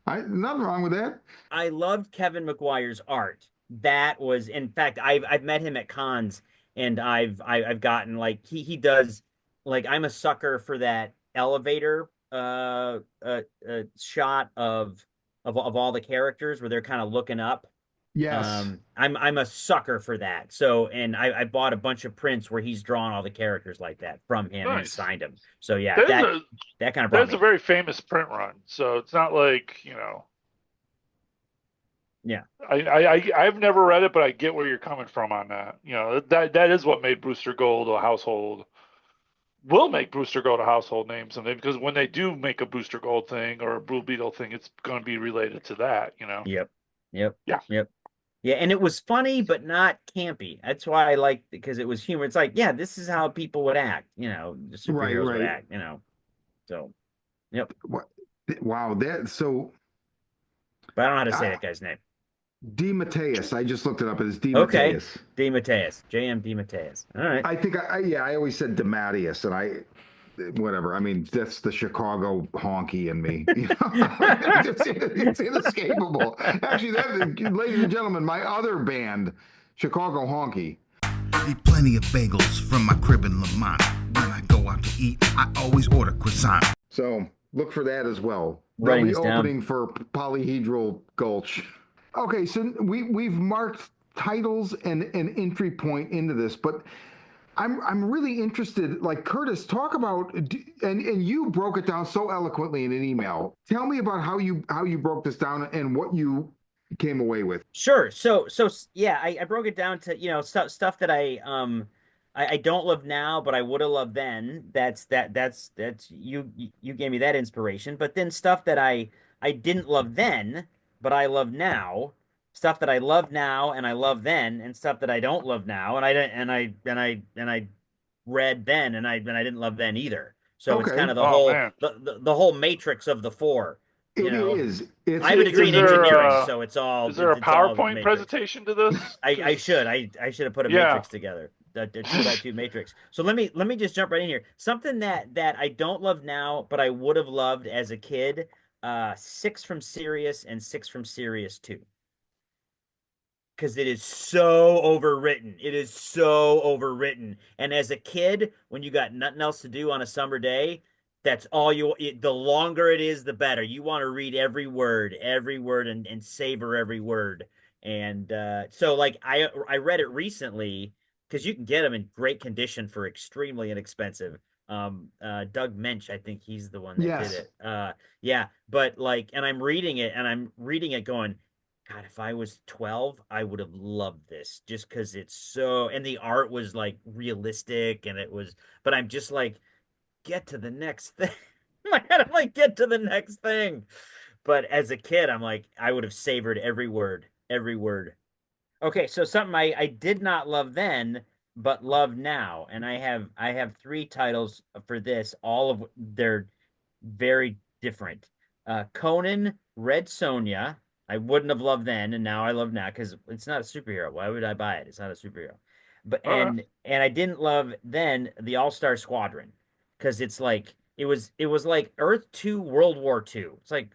A: Nothing wrong with that."
C: I loved Kevin McGuire's art. That was, in fact, I've met him at cons, and I've gotten like he does like I'm a sucker for that elevator shot of all the characters where they're kind of looking up.
A: Yes,
C: I'm a sucker for that. So, and I bought a bunch of prints where he's drawn all the characters like that from him, and he
B: nice.
C: signed them. So yeah,
B: That is a
C: that kind of brought
B: that's a
C: me.
B: very famous print run. So it's not like.
C: Yeah.
B: I've never read it, but I get where you're coming from on that. You know, that is what made Booster Gold a household. Will make Booster Gold a household name someday because when they do make a Booster Gold thing or a Blue Beetle thing, it's going to be related to that. You know.
C: Yep. Yep.
B: Yeah.
C: Yep. Yeah, and it was funny but not campy. That's why I liked it because it was humor. It's like, yeah, this is how people would act, the
A: Right,
C: superheroes would
A: right.
C: act. So, yep.
A: What? Wow, that so
C: But I don't know how to say
A: uh,
C: that guy's name.
A: DeMatteis. I just looked it up. It's
C: Okay.
A: DeMatteis.
C: DeMatteis. JM DeMatteis. All right.
A: I think yeah, I always said DeMatteis, and whatever. I mean, that's the Chicago honky in me. It's inescapable. Actually, ladies and gentlemen, my other band, Chicago Honky.
D: Eat plenty of bagels from my crib in Lamont. When I go out to eat, I always order croissant.
A: So look for that as well.
C: Writing
A: They'll be
C: this down.
A: opening for Polyhedral Gulch. Okay, so we've marked titles and an entry point into this, but I'm really interested. Like Curtis, talk about and you broke it down so eloquently in an email. Tell me about how you broke this down and what you came away with.
C: Sure. So yeah, I broke it down to, stuff that I don't love now, but I would have loved then. That's you gave me that inspiration. But then stuff that I didn't love then, but I love now. Stuff that I love now and I love then, and stuff that I don't love now and I didn't and I read then and I didn't love then either. So it's kind
A: Okay,
C: of the
B: Oh
C: whole
B: man.
C: the whole matrix of the four, you
A: it
C: know.
A: is. It's
C: I have a
B: Is
C: degree in
B: there
C: engineering, so it's all
B: is there a
C: it's all
B: PowerPoint
C: matrix.
B: presentation to this?
C: I
B: 'Cause-
C: should I should have put a
B: Yeah.
C: matrix together, the 2x2 matrix. So let me just jump right in here. Something that I don't love now, but I would have loved as a kid. 6 from Sirius and 6 from Sirius 2, because it is so overwritten. It is so overwritten. And as a kid, when you got nothing else to do on a summer day, that's all the longer it is, the better. You want to read every word and savor every word. And so like I read it recently because you can get them in great condition for extremely inexpensive. Doug Mensch, I think he's the one that did
A: yes.
C: it. Yeah, but like, and I'm reading it going, God, if I was 12, I would have loved this just because it's so, and the art was like realistic and but I'm just like, get to the next thing. My head, I'm like, get to the next thing. But as a kid, I'm like, I would have savored every word, every word. Okay, so something I did not love then, but love now, and I have 3 titles for this. All of they're very different. Conan, Red Sonja. I wouldn't have loved then, and now I love now because it's not a superhero. Why would I buy it? It's not a superhero. But
B: All right.
C: and I didn't love then the All-Star Squadron because it's like it was like Earth 2, World War II. It's like,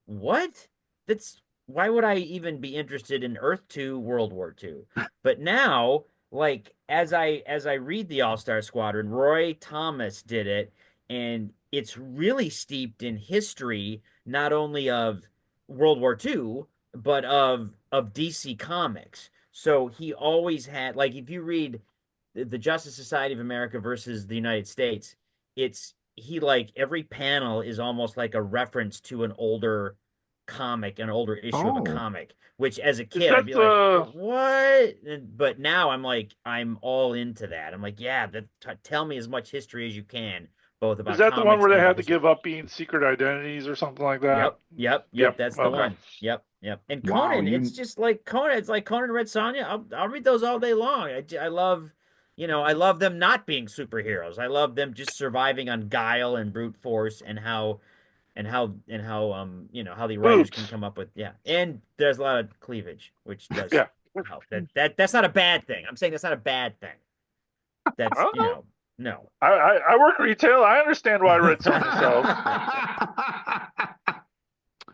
C: what? That's why would I even be interested in Earth 2, World War II? But now, like as I read the All-Star Squadron, Roy Thomas did it, and it's really steeped in history, not only of World War II, but of DC Comics. So he always had, like, if you read the Justice Society of America versus the United States, it's he like every panel is almost like a reference to an older comic, an older issue of a
A: Oh,
C: comic, which as a
B: Is
C: kid I'd
B: that
C: be like,
B: the
C: what? But now I'm like, I'm all into that. I'm like, yeah, tell me as much history as you can, both
B: is
C: about
B: that the one
C: comics
B: where they
C: and about
B: had to
C: history.
B: give up being secret identities or something like that?
C: Yep.
B: Yep.
C: That's the
B: Okay.
C: one. Yep. And
A: wow.
C: Conan, it's just like Conan. It's like Conan and Red Sonja. I'll read those all day long. I love, I love them not being superheroes. I love them just surviving on guile and brute force, and how the writers can
B: Boobs.
C: come up with, yeah. And there's a lot of cleavage, which does
B: Yeah.
C: help. That's not a bad thing. I'm saying that's not a bad thing. That's,
B: Oh,
C: no.
B: I work retail. I understand why Red Sonja sells.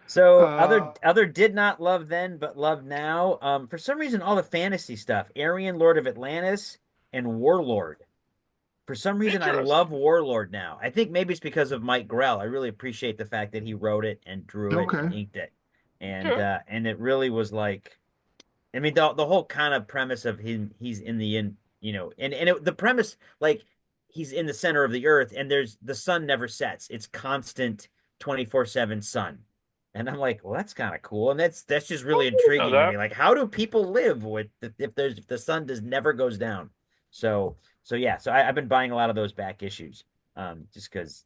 C: So
A: uh,
C: other did not love then, but love now. For some reason, all the fantasy stuff, Aryan, Lord of Atlantis, and Warlord. For some reason, I love
B: Interesting.
C: Warlord now. I think maybe it's because of Mike Grell. I really appreciate the fact that he wrote it and drew it and
A: okay.
C: inked it,
B: Okay.
C: and it really was like, I mean, the whole kind of premise of he's in the in, the premise, like, he's in the center of the earth, and the sun never sets. It's constant 24/7 sun. And I'm like, well, that's kind of cool, and that's just really
B: I didn't know
C: intriguing to me.
B: that.
C: Like, how do people live with if the sun does never goes down? So yeah, so I've been buying a lot of those back issues, just because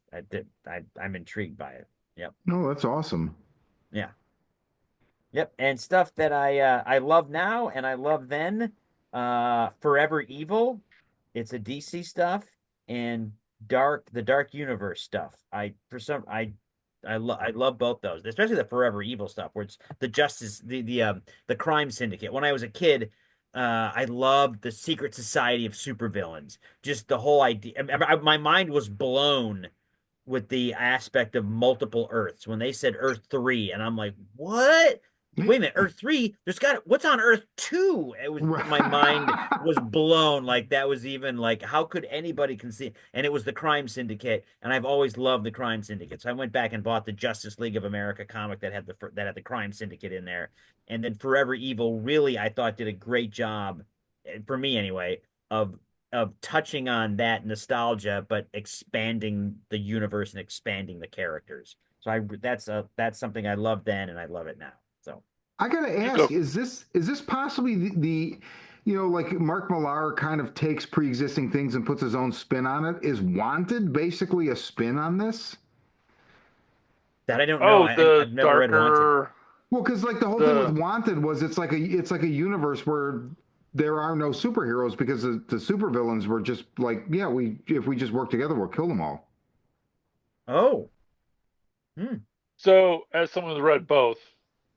C: I'm intrigued by it. Yep,
A: No, that's awesome.
C: yeah, yep, and stuff that I love now and I love then. Forever Evil, it's a DC stuff, and the Dark Universe stuff. I love both those, especially the Forever Evil stuff, where it's the justice, the crime syndicate. When I was a kid, I loved the secret society of supervillains. Just the whole idea. My mind was blown with the aspect of multiple Earths when they said Earth 3, and I'm like, what? Wait a minute, Earth 3? What's on Earth 2? It was my mind was blown. Like that was even like, how could anybody conceive? And it was the crime syndicate, and I've always loved the crime syndicate. So I went back and bought the Justice League of America comic that had the crime syndicate in there. And then Forever Evil really, I thought, did a great job, for me anyway, of touching on that nostalgia, but expanding the universe and expanding the characters. So that's something I loved then, and I love it now. So
A: I gotta
B: You go.
A: ask, is this possibly like Mark Millar kind of takes pre-existing things and puts his own spin on it? Is Wanted basically a spin on this?
C: that I don't know.
B: Oh, the
C: I've never read Wanted.
B: darker
A: Well, because like the whole thing with
B: the
A: Wanted was it's like a universe where there are no superheroes because the supervillains were just like, yeah, if we just work together, we'll kill them all.
C: Oh, hmm.
B: so as someone who's read both,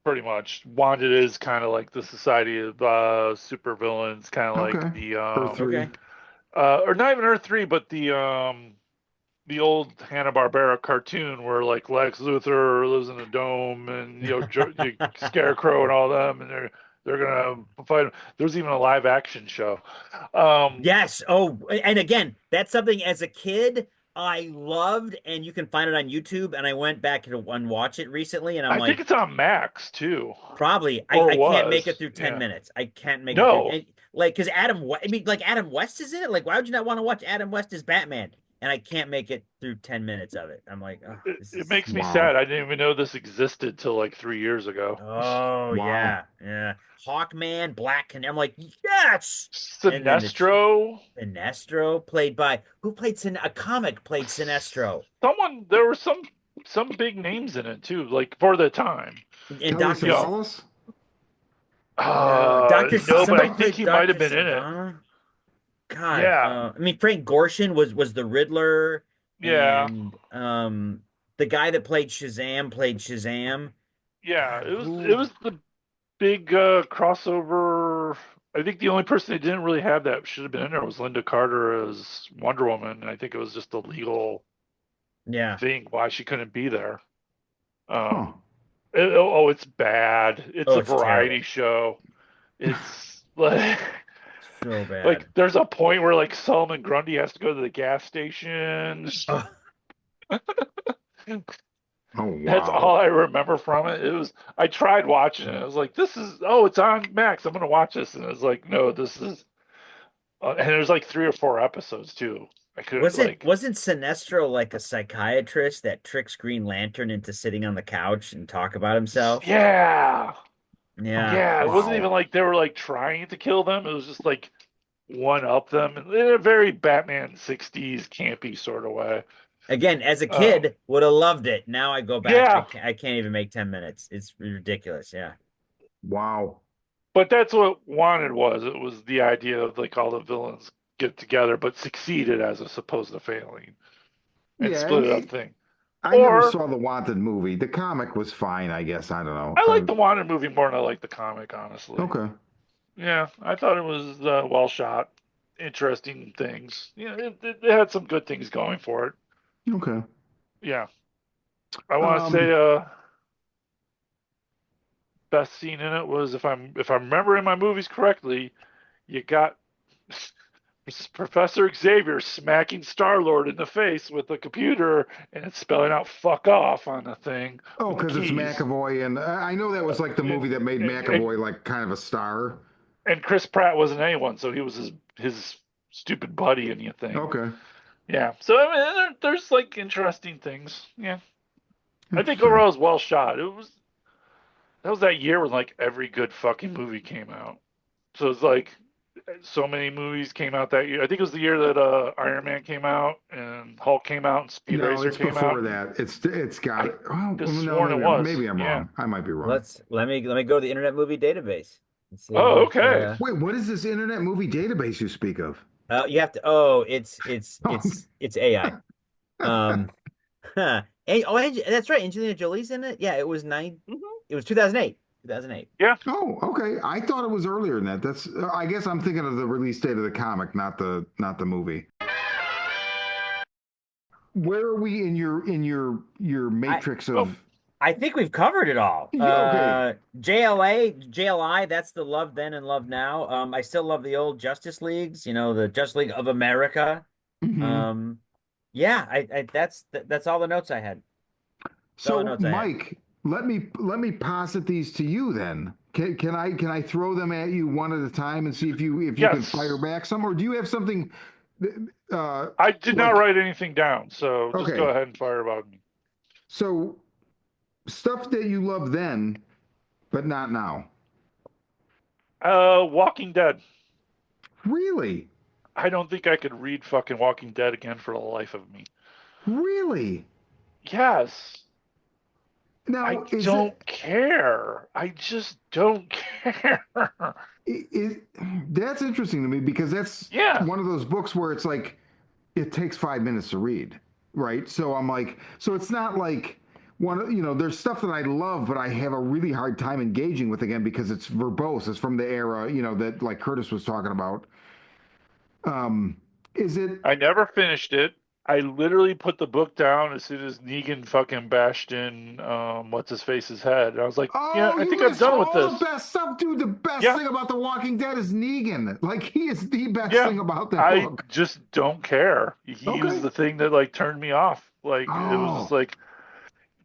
B: pretty much, Wanted is kind of like the Society of Supervillains, kind of like
A: Okay.
B: the
A: Earth
C: Okay.
A: 3.
B: or not even Earth 3, but the old Hanna-Barbera cartoon where like Lex Luthor lives in a dome and Scarecrow and all them, and they're gonna fight. There's even a live action show. Um,
C: Yes. Oh, and again, that's something as a kid I loved, and you can find it on YouTube. And I went back and watch it recently, and I'm
B: I think
C: like,
B: it's on Max too,
C: probably
B: or
C: I can't make it
B: was.
C: through 10
B: Yeah.
C: minutes. I can't make it through.
B: No,
C: And, like, because I mean, like Adam West is in it. Like, why would you not want to watch Adam West as Batman? And I can't make it through 10 minutes of it. I'm like, oh, this
B: it
C: is.
B: makes me
A: Wow.
B: sad. I didn't even know this existed till like 3 years ago.
C: Oh
A: Wow.
C: yeah, yeah. Hawkman, Black Canary. I'm like, yes. And then
B: Sinestro.
C: Sinestro, played by who played a comic played Sinestro,
B: There were some big names in it too, like for the time.
C: and
A: Telly
C: Doctor.
B: You know,
A: Savalas?
C: No, Doctor.
B: no, but I
C: Somebody
B: think
C: played
B: he might have
C: Doctor
B: been in it.
C: Savannah. God,
B: Yeah,
C: I mean Frank Gorshin was the Riddler,
B: yeah,
C: and the guy that played Shazam played Shazam.
B: yeah.
C: God,
B: It
C: who?
B: was the big crossover. I think the only person that didn't really have that should have been in there was Linda Carter as Wonder Woman. And I think it was just a legal
C: Yeah.
B: thing why she couldn't be there.
A: Huh.
B: Um, it's bad. It's
C: Oh,
B: a
C: it's
B: variety
C: terrible.
B: show. It's like
C: So
B: like
C: bad.
B: there's a point where like Solomon Grundy has to go to the gas station.
C: Oh,
A: Oh,
B: That's
A: wow.
B: all I remember from it. It was I tried watching it. I was like, it's on Max. I'm gonna watch this, and it was like, no, this is, and there's like 3 or 4 episodes too. I couldn't like,
C: wasn't Sinestro like a psychiatrist that tricks Green Lantern into sitting on the couch and talk about himself?
B: yeah,
C: Yeah.
B: yeah. It wasn't
A: Wow.
B: even like they were like trying to kill them. It was just like one up them in a very Batman '60s campy sort of way.
C: Again, as a
B: Um,
C: kid, would have loved it. Now I go back,
B: yeah,
C: I can't even make 10 minutes. It's ridiculous. Yeah.
A: Wow.
B: but that's what Wanted was. It was the idea of like all the villains get together, but succeeded as opposed to failing and
A: Yeah,
B: split
A: and
B: it up thing.
A: I never
B: Or
A: saw the Wanted movie. The comic was fine, I guess. I don't know.
B: I like the Wanted movie more than I like the comic, honestly.
A: Okay.
B: Yeah, I thought it was well shot, interesting things. Yeah, it had some good things going for it.
A: Okay.
B: Yeah, I want to say
A: Um,
B: best scene in it was if I'm remembering my movies correctly, you got Professor Xavier smacking Star-Lord in the face with a computer and it's spelling out "fuck off" on the thing
A: oh,
B: with the
A: because it's
B: keys.
A: McAvoy, and I know that was like the movie that made
B: And, and,
A: McAvoy like kind of a star.
B: and Chris Pratt wasn't anyone, so he was his stupid buddy in the thing.
A: Okay.
B: Yeah. So I mean, there's like interesting things. Yeah. I think
A: Interesting.
B: overall it's well shot. It was that year when like every good fucking movie came out. So it's like so many movies came out that year. I think it was the year that Iron Man came out and Hulk came out and Speed
A: No,
B: Racer
A: it's
B: came out.
A: before that. It's got
B: I
A: it. Oh,
B: just
A: no,
B: sworn it was.
A: maybe I'm
B: Yeah.
A: wrong. I might be wrong.
C: Let me go to the Internet Movie Database and see
B: Oh,
C: what.
B: okay.
A: Wait, what is this Internet Movie Database you speak of?
C: You have to. Oh,
A: Oh,
C: it's AI. Um, that's right. Angelina Jolie's in it. Yeah, it was
B: Mhm.
C: It was 2008. 2008.
B: Yeah.
A: oh, okay. I thought it was earlier than that. That's. I guess I'm thinking of the release date of the comic, not the movie. Where are we in your matrix of?
C: I think we've covered it all.
A: Yeah, okay.
C: JLI, that's the Love Then and Love Now. I still love the old Justice Leagues, the Justice League of America.
A: Mhm.
C: Yeah, that's all the notes I had. That's all the
A: So,
C: notes I had.
A: Mike, let me posit these to you then. Can I throw them at you one at a time and see if you can fire
B: Yes.
A: back some, or do you have something
B: I did not
A: like
B: write anything down, so just go
A: okay,
B: ahead and fire about me.
A: so stuff that you love then, but not now.
B: Walking Dead.
A: Really,
B: I don't think I could read fucking Walking Dead again for the life of me.
A: really.
B: Yes. I
A: Now, is it,
B: don't care. I just don't care.
A: it that's interesting to me because that's
B: Yeah.
A: one of those books where it's like it takes 5 minutes to read, right? So I'm like, so it's not like there's stuff that I love, but I have a really hard time engaging with again because it's verbose. It's from the era, that like Curtis was talking about. Um, is it?
B: I never finished it. I literally put the book down as soon as Negan fucking bashed in what's his face's head. And I was like, yeah,
A: Oh,
B: I think
A: you
B: I'm
A: missed
B: done with
A: all the
B: this.
A: best stuff, dude. The best
B: Yeah.
A: thing about The Walking Dead is Negan. Like he is the best
B: Yeah.
A: thing about that
B: I
A: book.
B: just don't care. He was
A: Okay.
B: the thing that like turned me off. Like it was just
A: Oh,
B: like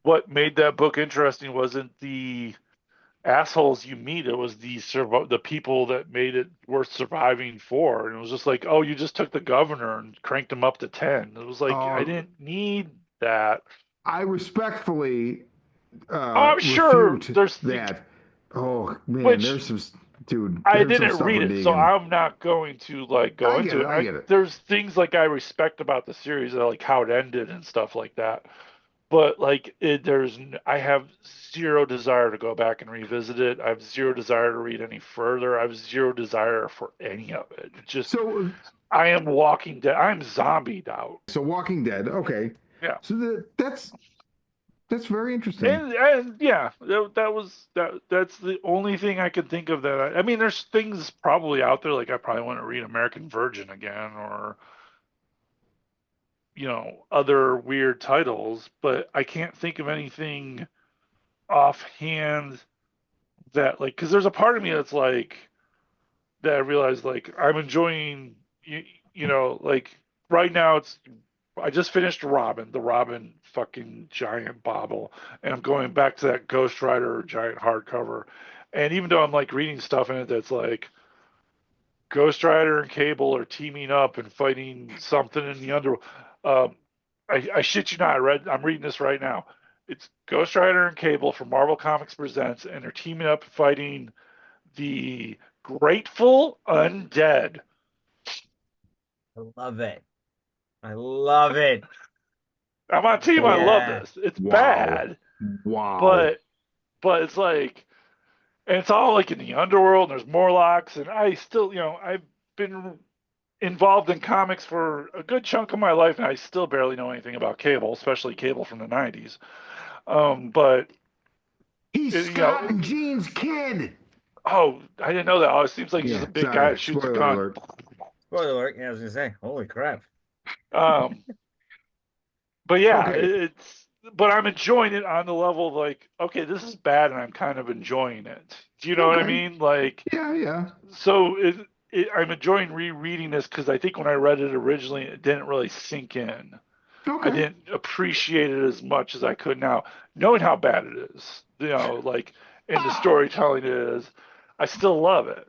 B: what made that book interesting wasn't the assholes you meet. It was the people that made it worth surviving for. And it was just like, oh, you just took the governor and cranked him up to 10. It was like I
A: uh,
B: didn't need that.
A: I respectfully
B: Oh, I'm sure
A: refute
B: there's
A: that. Oh man,
B: which
A: dude,
B: I
A: there's some
B: didn't
A: stuff
B: read
A: with
B: it, so
A: Negan.
B: I'm not going to like go
A: I get
B: into
A: it.
B: it.
A: I get it.
B: There's things like I respect about the series, like how it ended and stuff like that. But like I have zero desire to go back and revisit it. I have zero desire to read any further. I have zero desire for any of it. It's just
A: So,
B: I am Walking Dead. I'm zombied out.
A: so Walking Dead. Okay.
B: Yeah.
A: So that's very interesting.
B: And yeah, that's the only thing I could think of that I mean there's things probably out there like I probably want to read American Virgin again or other weird titles, but I can't think of anything offhand that like because there's a part of me that's like that I realize like I'm enjoying like right now it's I just finished the Robin fucking giant bobble, and I'm going back to that Ghost Rider giant hardcover. And even though I'm like reading stuff in it that's like Ghost Rider and Cable are teaming up and fighting something in the underworld. Um, I shit you not, I'm reading this right now. It's Ghost Rider and Cable from Marvel Comics Presents, and they're teaming up fighting the Grateful Undead.
C: I love it. I love it.
B: I'm on team. I love
C: Yeah.
B: this. It's
A: Wow.
B: bad,
A: Wow.
B: but it's like, and it's all like in the underworld. And there's Morlocks, and I still, I've been involved in comics for a good chunk of my life, and I still barely know anything about Cable, especially Cable from the '90s. But
A: He's
B: you
A: Scott
B: know,
A: and Jean's kid.
B: oh, I didn't know that. Oh, it seems like he's just a
A: Yeah.
B: big guy
A: Sorry.
B: that shoots a
A: Spoiler
B: gun.
A: alert.
C: Spoiler alert. Yeah, I was gonna say, holy crap.
B: Um, but yeah,
A: Okay.
B: but I'm enjoying it on the level of like, okay, this is bad, and I'm kind of enjoying it. Do you know what I
A: Okay.
B: mean? Like,
A: Yeah. Yeah.
B: so I'm enjoying rereading this because I think when I read it originally, it didn't really sink in. I
A: Okay.
B: didn't appreciate it as much as I could now, knowing how bad it is. Like, and the
A: Ah.
B: storytelling is, I still love it.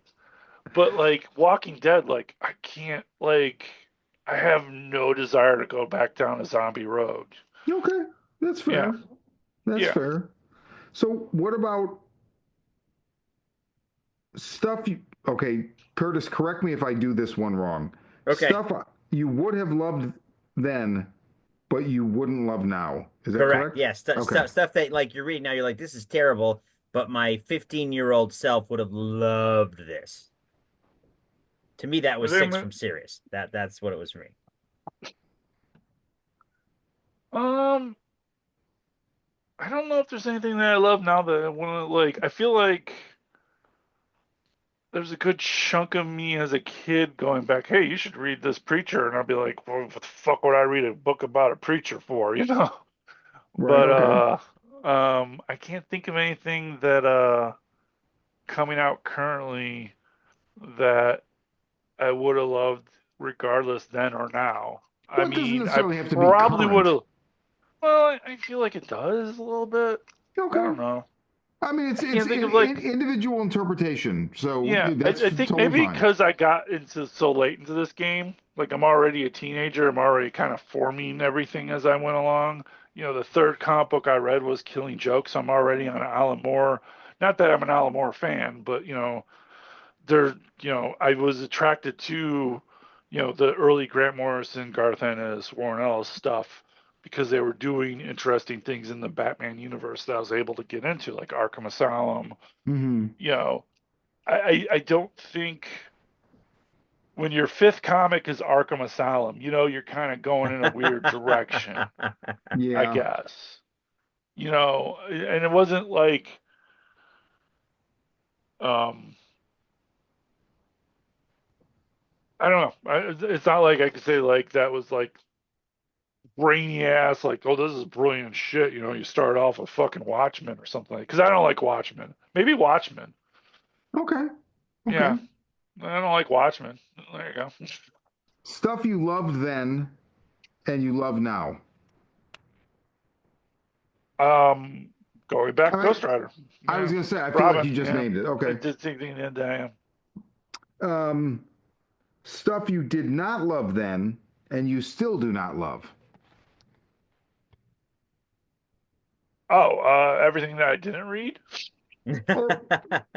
B: But like Walking Dead, like I can't like I have no desire to go back down a zombie road.
A: Okay. That's
B: Yeah,
A: fair. That's
B: yeah.
A: fair. So what about stuff you, okay, Curtis, correct me if I do this one wrong.
C: Okay,
A: Stuff you would have loved then, but you wouldn't love now. Is that
C: correct.
A: correct?
C: Yeah,
A: Okay.
C: stuff that like you're reading now, you're like, this is terrible, but my 15-year-old self would have loved this. To me, that was six from Sirius. That's what it was for me.
B: Um, I don't know if there's anything that I love now that I want to like. I feel like there's a good chunk of me as a kid going back, hey, you should read this preacher, and I'll be like, well, what the fuck would I read a book about a preacher for, you know?
A: Right.
B: But
A: Okay.
B: I can't think of anything that coming out currently that I would have loved regardless then or now. I
A: Well, it doesn't
B: mean, I
A: necessarily have to be
B: probably would
A: current.
B: have. Well, I feel like it does a little bit. I
A: Okay.
B: don't know.
A: I mean,
B: I
A: it's
B: can't think of like.
A: individual interpretation, so
B: Yeah,
A: that's
B: I think
A: totally
B: maybe
A: fine.
B: because I got into so late into this game, like I'm already a teenager, I'm already kind of forming everything as I went along. You know, the third comic book I read was Killing Joke, so I'm already on Alan Moore. Not that I'm an Alan Moore fan, but there, I was attracted to, the early Grant Morrison, Garth Ennis, Warren Ellis stuff because they were doing interesting things in the Batman universe that I was able to get into, like Arkham Asylum.
A: Hmm.
B: You know, I don't think when your fifth comic is Arkham Asylum, you're kind of going in a weird direction, I
A: Yeah.
B: guess. And it wasn't like um I don't know. It's not like I could say like that was like brainy ass like, oh, this is brilliant shit. You start off with fucking Watchmen or something like. Because I don't like Watchmen. Maybe Watchmen.
A: Okay. Okay.
B: Yeah, I don't like Watchmen. There you go.
A: Stuff you loved then and you love now.
B: Um, Going back,
A: I mean,
B: Ghost Rider.
A: I was
B: Yeah,
A: gonna say, I feel like
B: Robin.
A: you just
B: Yeah,
A: named it.
B: I
A: Okay.
B: did think the end. I am.
A: Um, stuff you did not love then and you still do not love.
B: Oh, everything that I didn't read.
A: Or,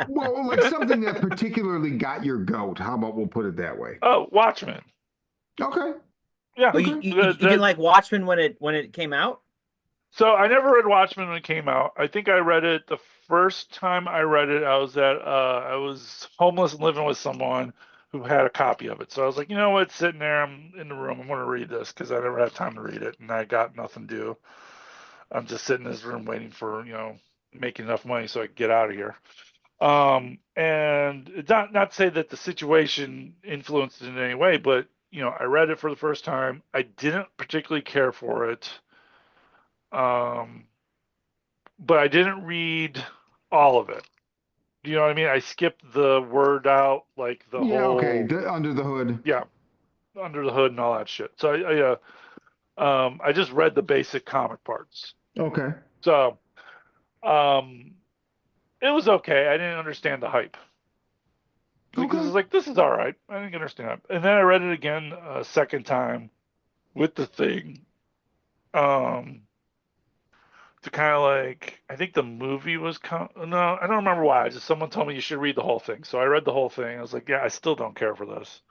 A: well, like something that particularly got your goat. How about we'll put it that way?
B: Oh, Watchmen.
A: Okay.
B: Yeah.
C: Oh,
A: Okay.
C: you didn't like Watchmen when it came out?
B: So I never read Watchmen when it came out. I think I read it the first time I read it. I was homeless and living with someone who had a copy of it. So I was like, you know what, sitting there, I'm in the room, I'm gonna read this because I never had time to read it, and I got nothing to do. I'm just sitting in this room waiting for making enough money so I could get out of here. And it's not to say that the situation influenced it in any way, but I read it for the first time. I didn't particularly care for it. Um, but I didn't read all of it. Do you know what I mean? I skipped the word out, like the
A: Yeah. Okay.
B: whole,
A: Under the hood.
B: yeah, under the hood and all that shit. So I just read the basic comic parts.
A: Okay.
B: So um, it was okay. I didn't understand the hype. Because
A: Okay.
B: it's like, this is all right. I didn't understand. And then I read it again a second time with the thing. Um, to kind of like, I think the movie was no, I don't remember why. Just someone told me you should read the whole thing. So I read the whole thing. I was like, yeah, I still don't care for this.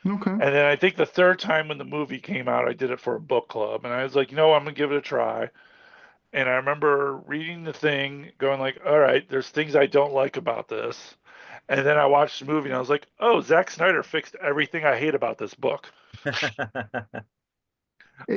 A: Okay.
B: And then I think the third time when the movie came out, I did it for a book club, and I was like, I'm gonna give it a try. And I remember reading the thing, going like, all right, there's things I don't like about this. And then I watched the movie, and I was like, oh, Zack Snyder fixed everything I hate about this book.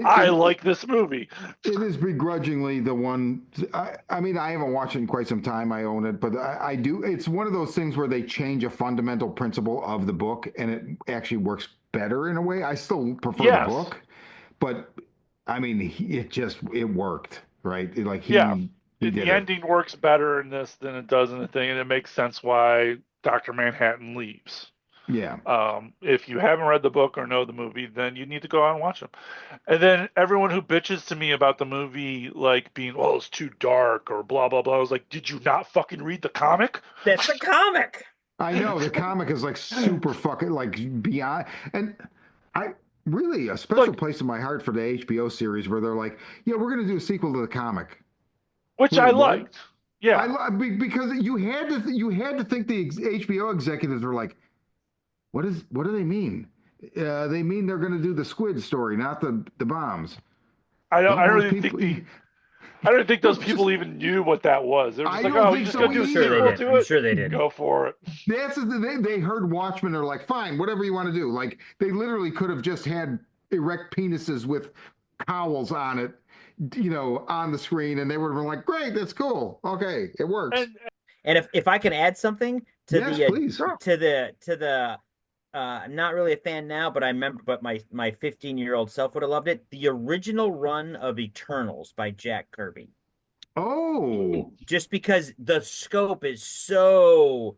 B: I
A: It
B: like this movie.
A: it is begrudgingly the one. I mean, I haven't watched it in quite some time. I own it, but I do. It's one of those things where they change a fundamental principle of the book, and it actually works better in a way. I still prefer the
B: Yes.
A: book, but I mean, it worked, right? Like
B: Yeah.
A: he
B: The
A: did it.
B: ending works better in this than it does in the thing, and it makes sense why Dr. Manhattan leaves.
A: Yeah.
B: If you haven't read the book or know the movie, then you need to go out and watch them. And then everyone who bitches to me about the movie, like being, well, it's too dark or blah, blah, blah, I was like, did you not fucking read the comic?
C: That's a comic.
A: I know the comic is like super fucking like beyond, and I really a special
B: Like,
A: place in my heart for the HBO series where they're like, yeah, we're gonna do a sequel to the comic.
B: which I
A: Wait, what?
B: liked. Yeah.
A: Because you had to think the HBO executives were like, what do they mean? They mean they're going to do the squid story, not the bombs.
B: I don't
A: Most
B: really
A: people,
B: I don't think those
A: no,
B: people even knew what that was. They're
A: I
B: just like,
A: don't
B: oh, you
A: think
B: just
A: so
B: gonna do a
C: I'm sure they
B: sequel
C: did.
B: to
C: I'm
B: it?
C: sure they didn't.
B: Go for it.
A: they heard Watchmen. They're like, fine, whatever you want to do. Like they literally could have just had erect penises with cowls on it, on the screen, and they would have been like, great, that's cool. Okay, it works.
C: And if I can add something to
A: Yes,
C: the
A: please.
C: to the I'm not really a fan now, but I remember, but my 15-year-old self would have loved it. The original run of Eternals by Jack Kirby.
A: Oh,
C: Just because the scope is so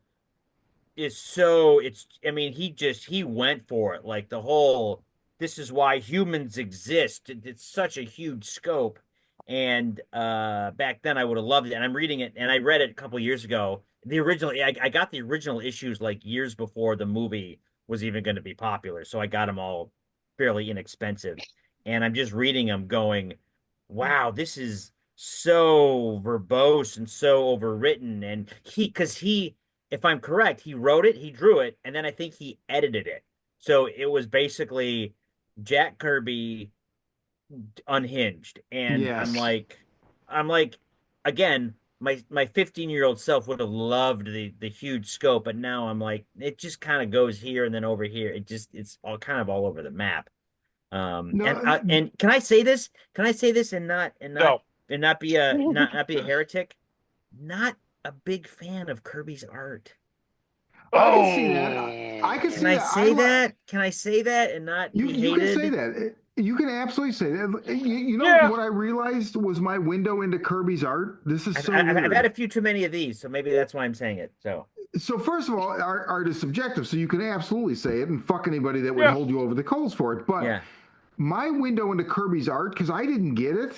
C: it's I mean he went for it, like the whole this is why humans exist. It's such a huge scope. And back then I would have loved it. And I'm reading it, and I read it a couple years ago. I got the original issues like years before the movie was even going to be popular. So I got them all fairly inexpensive. And I'm just reading them going, wow, this is so verbose and so overwritten. And because if I'm correct, he wrote it, he drew it, and then I think he edited it. So it was basically Jack Kirby unhinged. And
A: yes.
C: I'm like, again, my 15-year-old self would have loved the huge scope, but now I'm like, it just kind of goes here and then over here. It's all kind of all over the map.
A: No,
C: And can I say this? Can I say this and not
B: No.
C: not be a not be a heretic? Not a big fan of Kirby's art.
A: I can see that. I can see
C: Can I
A: that.
C: say that? Can I say that and not be
A: You can say
C: hated?
A: that. You can absolutely say that. You know
B: Yeah.
A: what I realized was my window into Kirby's art? This is so
C: I've
A: weird.
C: had a few too many of these, so maybe that's why I'm saying it.
A: So first of all, art is subjective, so you can absolutely say it and fuck anybody that would
B: Yeah.
A: hold you over the coals for it. But
C: Yeah.
A: my window into Kirby's art, because I didn't get it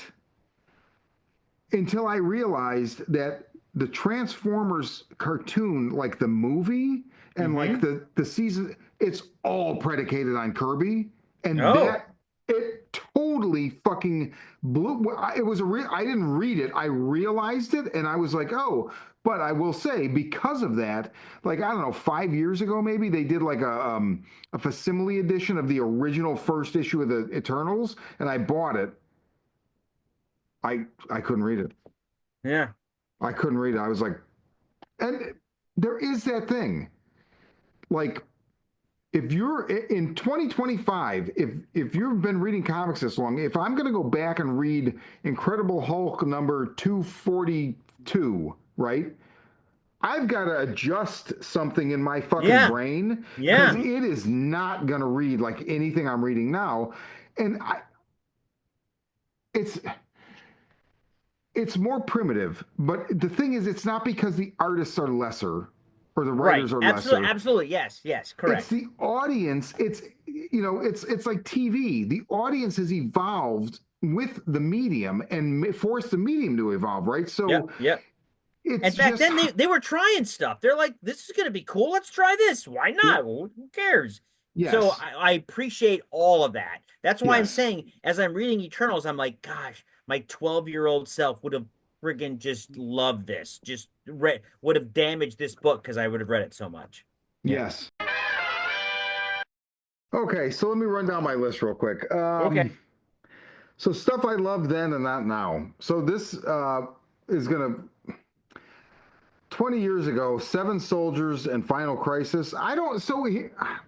A: until I realized that the Transformers cartoon, like the movie and like the season, it's all predicated on Kirby, and that it totally fucking blew. It was I didn't read it. I realized it, and I was like, oh. But I will say, because of that, like, I don't know, 5 years ago maybe, they did like a facsimile edition of the original first issue of the Eternals, and I bought it. I couldn't read it.
C: Yeah.
A: I couldn't read it. I was like, and there is that thing. Like, if you're in 2025, if you've been reading comics this long, if I'm going to go back and read Incredible Hulk number 242, right? I've got to adjust something in my fucking brain because it is not going to read like anything I'm reading now. And it's more primitive, but the thing is, it's not because the artists are lesser or the writers are lesser.
C: Absolutely. Yes, correct.
A: It's the audience. It's like TV. The audience has evolved with the medium and forced the medium to evolve, right? So
C: Yep. And back then they were trying stuff. They're like, this is gonna be cool. Let's try this. Why not? Well, who cares?
A: Yes.
C: So I appreciate all of that. That's why I'm saying, as I'm reading Eternals, I'm like, gosh, my 12-year-old self would have friggin' just loved this. Just would have damaged this book because I would have read it so much.
A: Yes. Okay, so let me run down my list real quick.
C: Okay.
A: So stuff I love then and not now. So this is gonna 20 years ago, Seven Soldiers and Final Crisis. I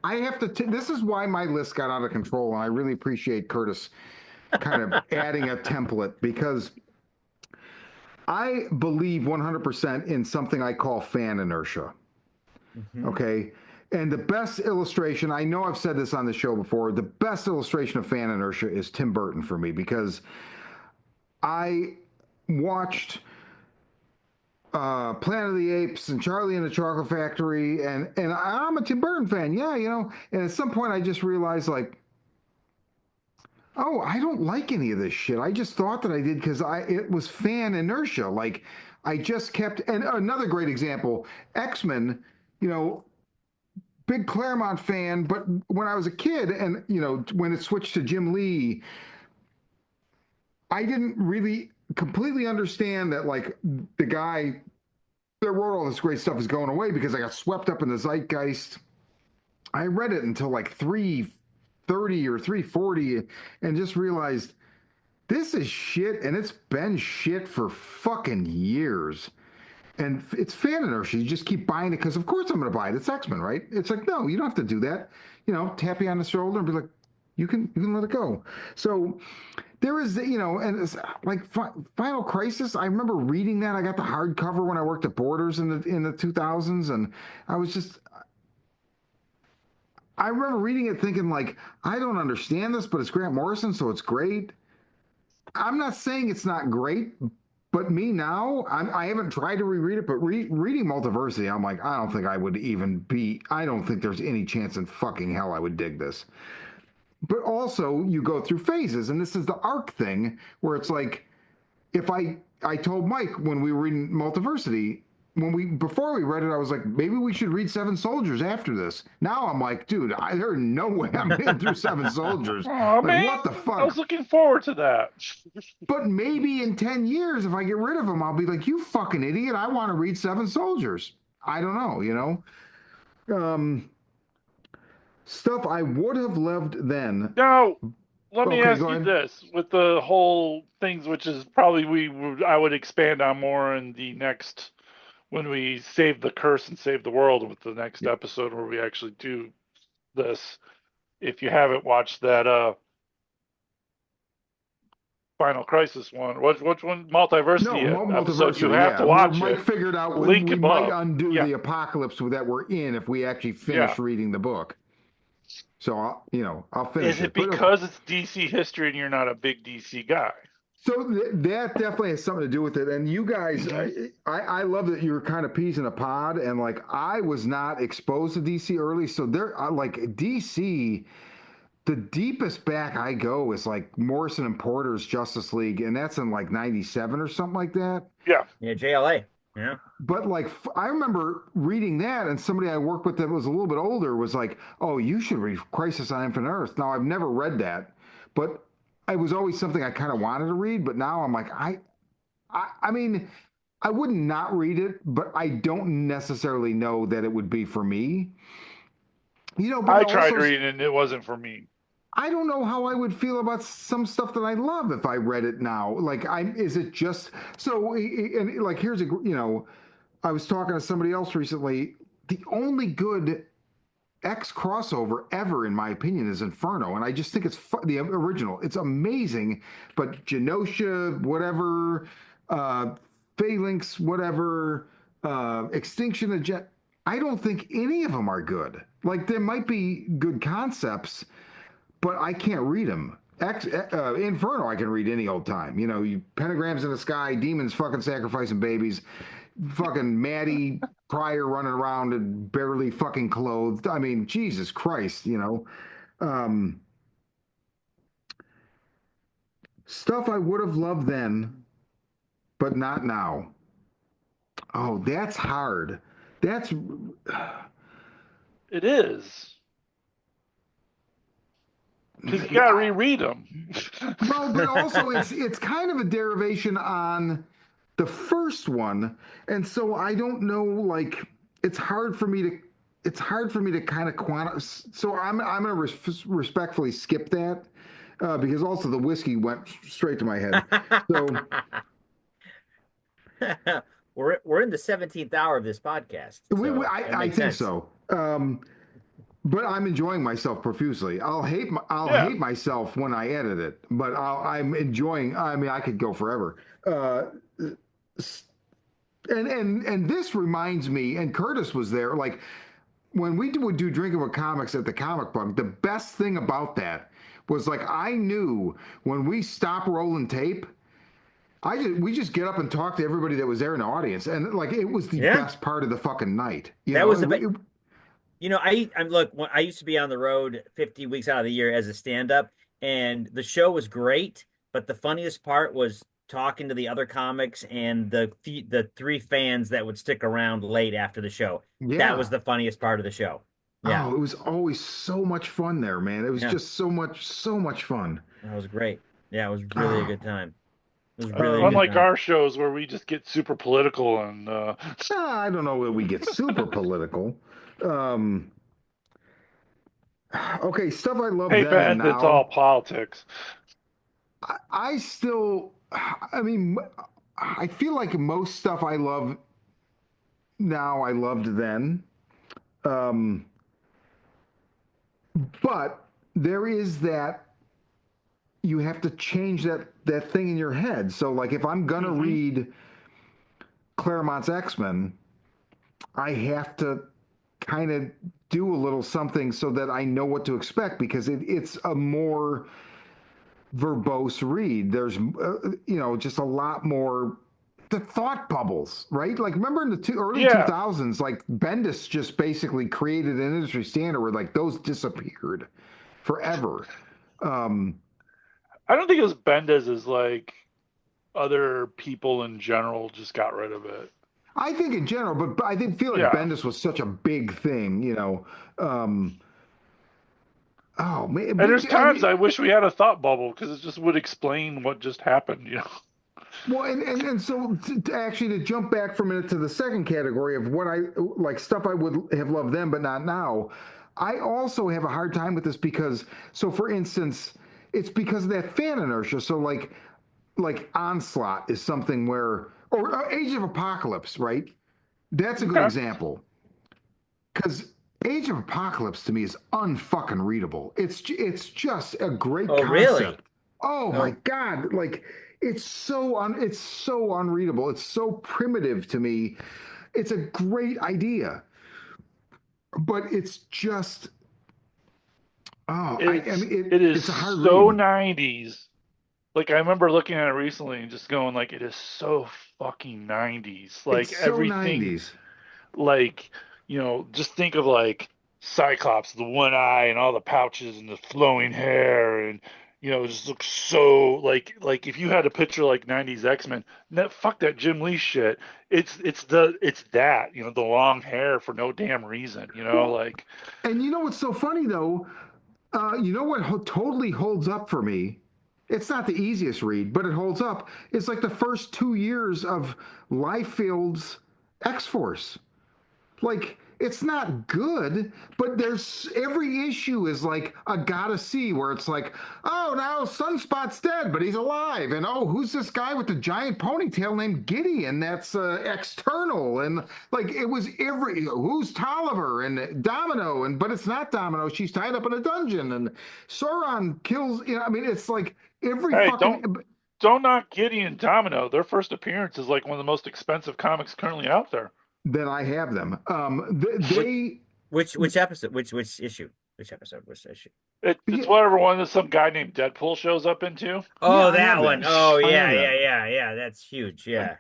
A: have to, this is why my list got out of control, and I really appreciate Curtis kind of adding a template, because I believe 100% in something I call fan inertia. Okay? And the best illustration, I know I've said this on the show before, the best illustration of fan inertia is Tim Burton for me, because I watched Planet of the Apes and Charlie and the Chocolate Factory, and I'm a Tim Burton fan, and at some point I just realized, like, oh, I don't like any of this shit. I just thought that I did because it was fan inertia. Like, I just kept, and another great example, X-Men, big Claremont fan, but when I was a kid and, when it switched to Jim Lee, I didn't really completely understand that, like, the guy wrote all this great stuff is going away because I got swept up in the zeitgeist. I read it until like 330 or 340 and just realized this is shit, and it's been shit for fucking years. And it's fan inertia. You just keep buying it because, of course, I'm going to buy it. It's X-Men, right? It's like, no, you don't have to do that. Tap you on the shoulder and be like, you can let it go. So there is, and it's like Final Crisis. I remember reading that. I got the hardcover when I worked at Borders in the 2000s, and I remember reading it thinking like, I don't understand this, but it's Grant Morrison, so it's great. I'm not saying it's not great, but me now, I haven't tried to reread it, but reading Multiversity, I'm like, I don't think I would I don't think there's any chance in fucking hell I would dig this. But also, you go through phases, and this is the arc thing, where it's like, if I told Mike when we were reading Multiversity, before we read it, I was like, maybe we should read Seven Soldiers after this. Now I'm like, dude, there's no way I'm getting through Seven Soldiers.
B: Oh,
A: like,
B: man,
A: what the fuck?
B: I was looking forward to that.
A: But maybe in 10 years, if I get rid of him, I'll be like, you fucking idiot. I want to read Seven Soldiers. I don't know, stuff I would have loved then.
B: Now, let me
A: Okay,
B: ask
A: go
B: you
A: ahead.
B: this: with the whole things, which is probably I would expand on more in the next, when we save the curse and save the world, with the next episode where we actually do this. If you haven't watched that Final Crisis one, which one, Multiversity episode, you have to watch
A: Mike
B: it.
A: figured out
B: Link
A: we
B: above.
A: might undo the apocalypse that we're in if we actually finish reading the book. So I'll finish it.
B: Is it because it's DC history and you're not a big DC guy?
A: So that definitely has something to do with it. And you guys, I love that you're kind of peas in a pod. And like, I was not exposed to DC early. So like DC, the deepest back I go is like Morrison and Porter's Justice League. And that's in like 97 or something like that.
B: Yeah.
C: Yeah, JLA. Yeah.
A: But like, I remember reading that, and somebody I worked with that was a little bit older was like, oh, you should read Crisis on Infinite Earth. Now, I've never read that, but it was always something I kind of wanted to read. But now I'm like, I mean, I would not read it, but I don't necessarily know that it would be for me. But
B: I tried reading it, and it wasn't for me.
A: I don't know how I would feel about some stuff that I love if I read it now. Like, is it just so? And like, here's I was talking to somebody else recently. The only good X crossover ever, in my opinion, is Inferno, and I just think it's the original. It's amazing, but Genosha, whatever, Phalanx, whatever, Extinction Agenda. I don't think any of them are good. Like, there might be good concepts, but I can't read them. Inferno, I can read any old time. You pentagrams in the sky, demons fucking sacrificing babies, fucking Maddie Pryor running around and barely fucking clothed. I mean, Jesus Christ, stuff I would have loved then, but not now. Oh, that's hard. It
B: is. Because you gotta reread them.
A: Well, but also it's kind of a derivation on the first one, and so I don't know. Like, it's hard for me to kind of quantify. So I'm gonna respectfully skip that because also the whiskey went straight to my head. So
C: we're in the 17th hour of this podcast. So
A: I think so. But I'm enjoying myself profusely. I'll hate myself when I edit it, but I'm enjoying. I mean, I could go forever. And this reminds me. And Curtis was there. Like, when we would do Drinking with Comics at the Comic Book, the best thing about that was, like, I knew when we stop rolling tape, we just get up and talk to everybody that was there in the audience, and like, it was the best part of the fucking night.
C: I used to be on the road 50 weeks out of the year as a stand-up, and the show was great, but the funniest part was talking to the other comics and the three fans that would stick around late after the show. Yeah. That was the funniest part of the show. Yeah.
A: Oh, it was always so much fun there, man. It was just so much fun.
C: That was great. Yeah, it was really a good time. It was really a good
B: Unlike
C: time.
B: our shows where we just get super political and
A: I don't know where we get super political. Okay, stuff I love
B: hey
A: then and
B: Ben, it's all
A: now.
B: politics.
A: I still, I mean, I feel like most stuff I love now I loved then. Um, but there is that you have to change that thing in your head. So like if I'm gonna read Claremont's X-Men, I have to kind of do a little something so that I know what to expect because it's a more verbose read. There's just a lot more the thought bubbles, right? Like remember in the early
B: Yeah.
A: 2000s, like Bendis just basically created an industry standard where like those disappeared forever.
B: I don't think it was Bendis as like other people in general just got rid of it.
A: I think in general, but I didn't feel like
B: Yeah.
A: Bendis was such a big thing, oh man,
B: And there's times I wish we had a thought bubble because it just would explain what just happened, you know.
A: well, and so to jump back for a minute to the second category of what I like stuff I would have loved then but not now. I also have a hard time with this because so for instance, it's because of that fan inertia. So like Onslaught is something where or Age of Apocalypse, right? That's a good
B: Okay.
A: example. Because Age of Apocalypse to me is unfucking readable. It's just a great
C: Oh,
A: concept.
C: really?
A: Oh my god! Like it's so unreadable. It's so primitive to me. It's a great idea, but it's just
B: It is
A: it's a hard
B: so
A: read.
B: 90s. Like I remember looking at it recently and just going like it is so fucking 90s. Like
A: It's so
B: everything
A: 90s.
B: like, just think of like Cyclops, the one eye and all the pouches and the flowing hair and it just looks so like if you had a picture like 90s X-Men, fuck that Jim Lee shit. It's that, the long hair for no damn reason,
A: Well,
B: like
A: and you know what's so funny though? You know what totally holds up for me? It's not the easiest read, but it holds up. It's like the first 2 years of Liefeld's X-Force. Like, it's not good, but there's every issue is like a gotta see where it's like, oh, now Sunspot's dead, but he's alive. And oh, who's this guy with the giant ponytail named Gideon that's external? And like, it was who's Tolliver and Domino? But it's not Domino. She's tied up in a dungeon and Sauron kills, I mean, it's like every
B: hey,
A: fucking.
B: don't knock Gideon and Domino. Their first appearance is like one of the most expensive comics currently out there.
A: Then I have them.
C: Which episode? Which issue? Which episode? Which issue?
B: It's whatever one that some guy named Deadpool shows up into.
C: Oh,
A: Yeah,
C: that one.
A: that.
C: Oh,
A: I
C: yeah,
A: have
C: yeah,
A: that.
C: yeah, yeah. That's huge. Yeah.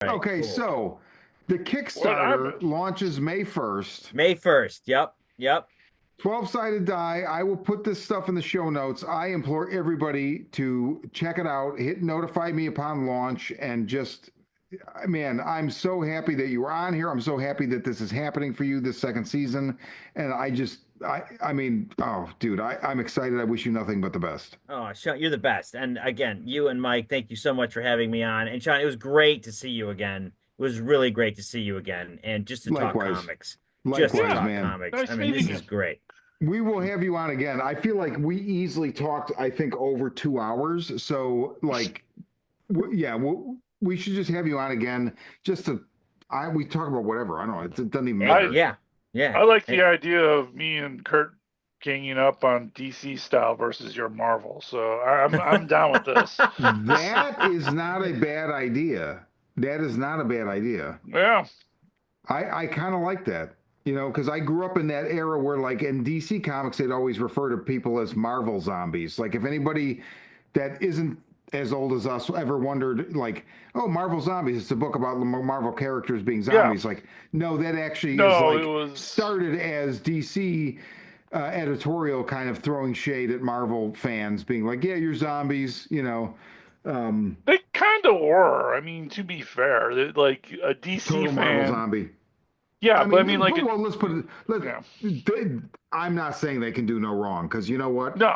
C: Right,
A: Okay,
C: cool.
A: so the Kickstarter launches May 1st.
C: May 1st. Yep.
A: 12-sided die. I will put this stuff in the show notes. I implore everybody to check it out. Hit notify me upon launch and just man, I'm so happy that you were on here. I'm so happy that this is happening for you this second season. And I mean, oh, dude, I'm excited. I wish you nothing but the best.
C: Oh, Sean, you're the best. And again, you and Mike, thank you so much for having me on. And Sean, it was great to see you again. It was really great to see you again. And just to talk comics. Just to talk
A: man.
C: comics.
B: Nice
C: I mean, this
B: meeting
C: is
B: you.
C: great.
A: We will have you on again. I feel like we easily talked, I think, over 2 hours. So, like, we should just have you on again just to, we talk about whatever. I don't know. It doesn't even matter.
C: Yeah.
B: I like the idea of me and Kurt ganging up on DC style versus your Marvel. So I'm down with this.
A: That is not a bad idea. That is not a bad idea.
B: Yeah.
A: I kind of like that, because I grew up in that era where, like, in DC Comics, they'd always refer to people as Marvel zombies. Like, if anybody that isn't as old as us ever wondered, like, oh, Marvel Zombies, it's a book about Marvel characters being zombies.
B: Yeah.
A: Like, no, that actually started as DC editorial kind of throwing shade at Marvel fans, being like, yeah, you're zombies,
B: They kind of were. I mean, to be fair, like a DC
A: total
B: fan.
A: Marvel zombie.
B: Yeah,
A: but let's put it. I'm not saying they can do no wrong, because you know what?
B: No.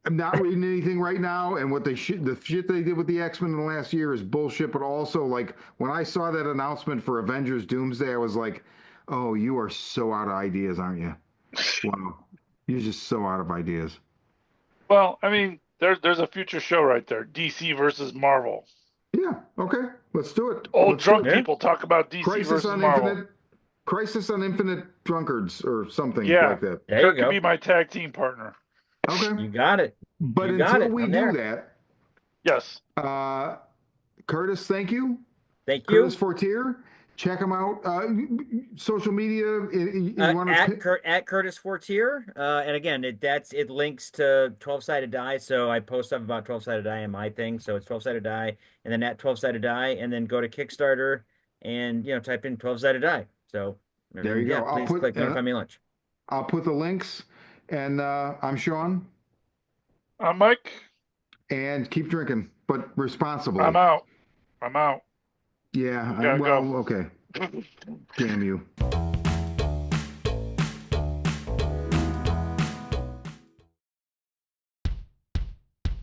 A: I'm not reading anything right now, and the shit they did with the X-Men in the last year is bullshit. But also, like when I saw that announcement for Avengers Doomsday, I was like, "Oh, you are so out of ideas, aren't you? Wow, you're just so out of ideas."
B: Well, I mean, there's a future show right there. DC versus Marvel.
A: Yeah. Okay. Let's do it.
B: Old
A: Let's
B: drunk
A: do it.
B: people talk about DC
A: Crisis
B: versus
A: on
B: Marvel.
A: Infinite. Crisis on Infinite Drunkards or something
B: Yeah.
A: like that.
C: There
B: Kirk
C: you go.
B: could be my tag team partner.
A: Okay.
C: You got it.
A: But
C: You got
A: until
C: it.
A: we
C: I'm
A: do
C: there.
B: Yes.
A: that, Curtis, thank you.
C: Thank you.
A: Curtis Fortier. Check him out. Social media. You want
C: At Curtis Fortier. And again, it links to 12-sided die. So I post stuff about 12-sided die in my thing. So it's 12-sided die, and then at 12-sided die, and then go to Kickstarter and type in 12-sided die. So
A: there you go.
C: Please click notify me lunch.
A: I'll put the links. And I'm Sean.
B: I'm Mike.
A: And keep drinking, but responsibly.
B: I'm out.
A: Yeah.
B: Gotta go.
A: Okay. Damn you.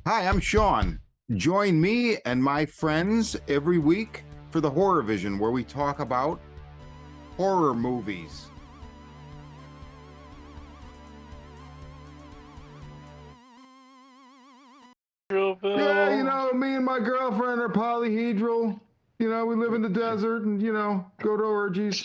A: Hi, I'm Sean. Join me and my friends every week for the Horror Vision, where we talk about horror movies. Yeah, me and my girlfriend are polyhedral. We live in the desert and, go to orgies.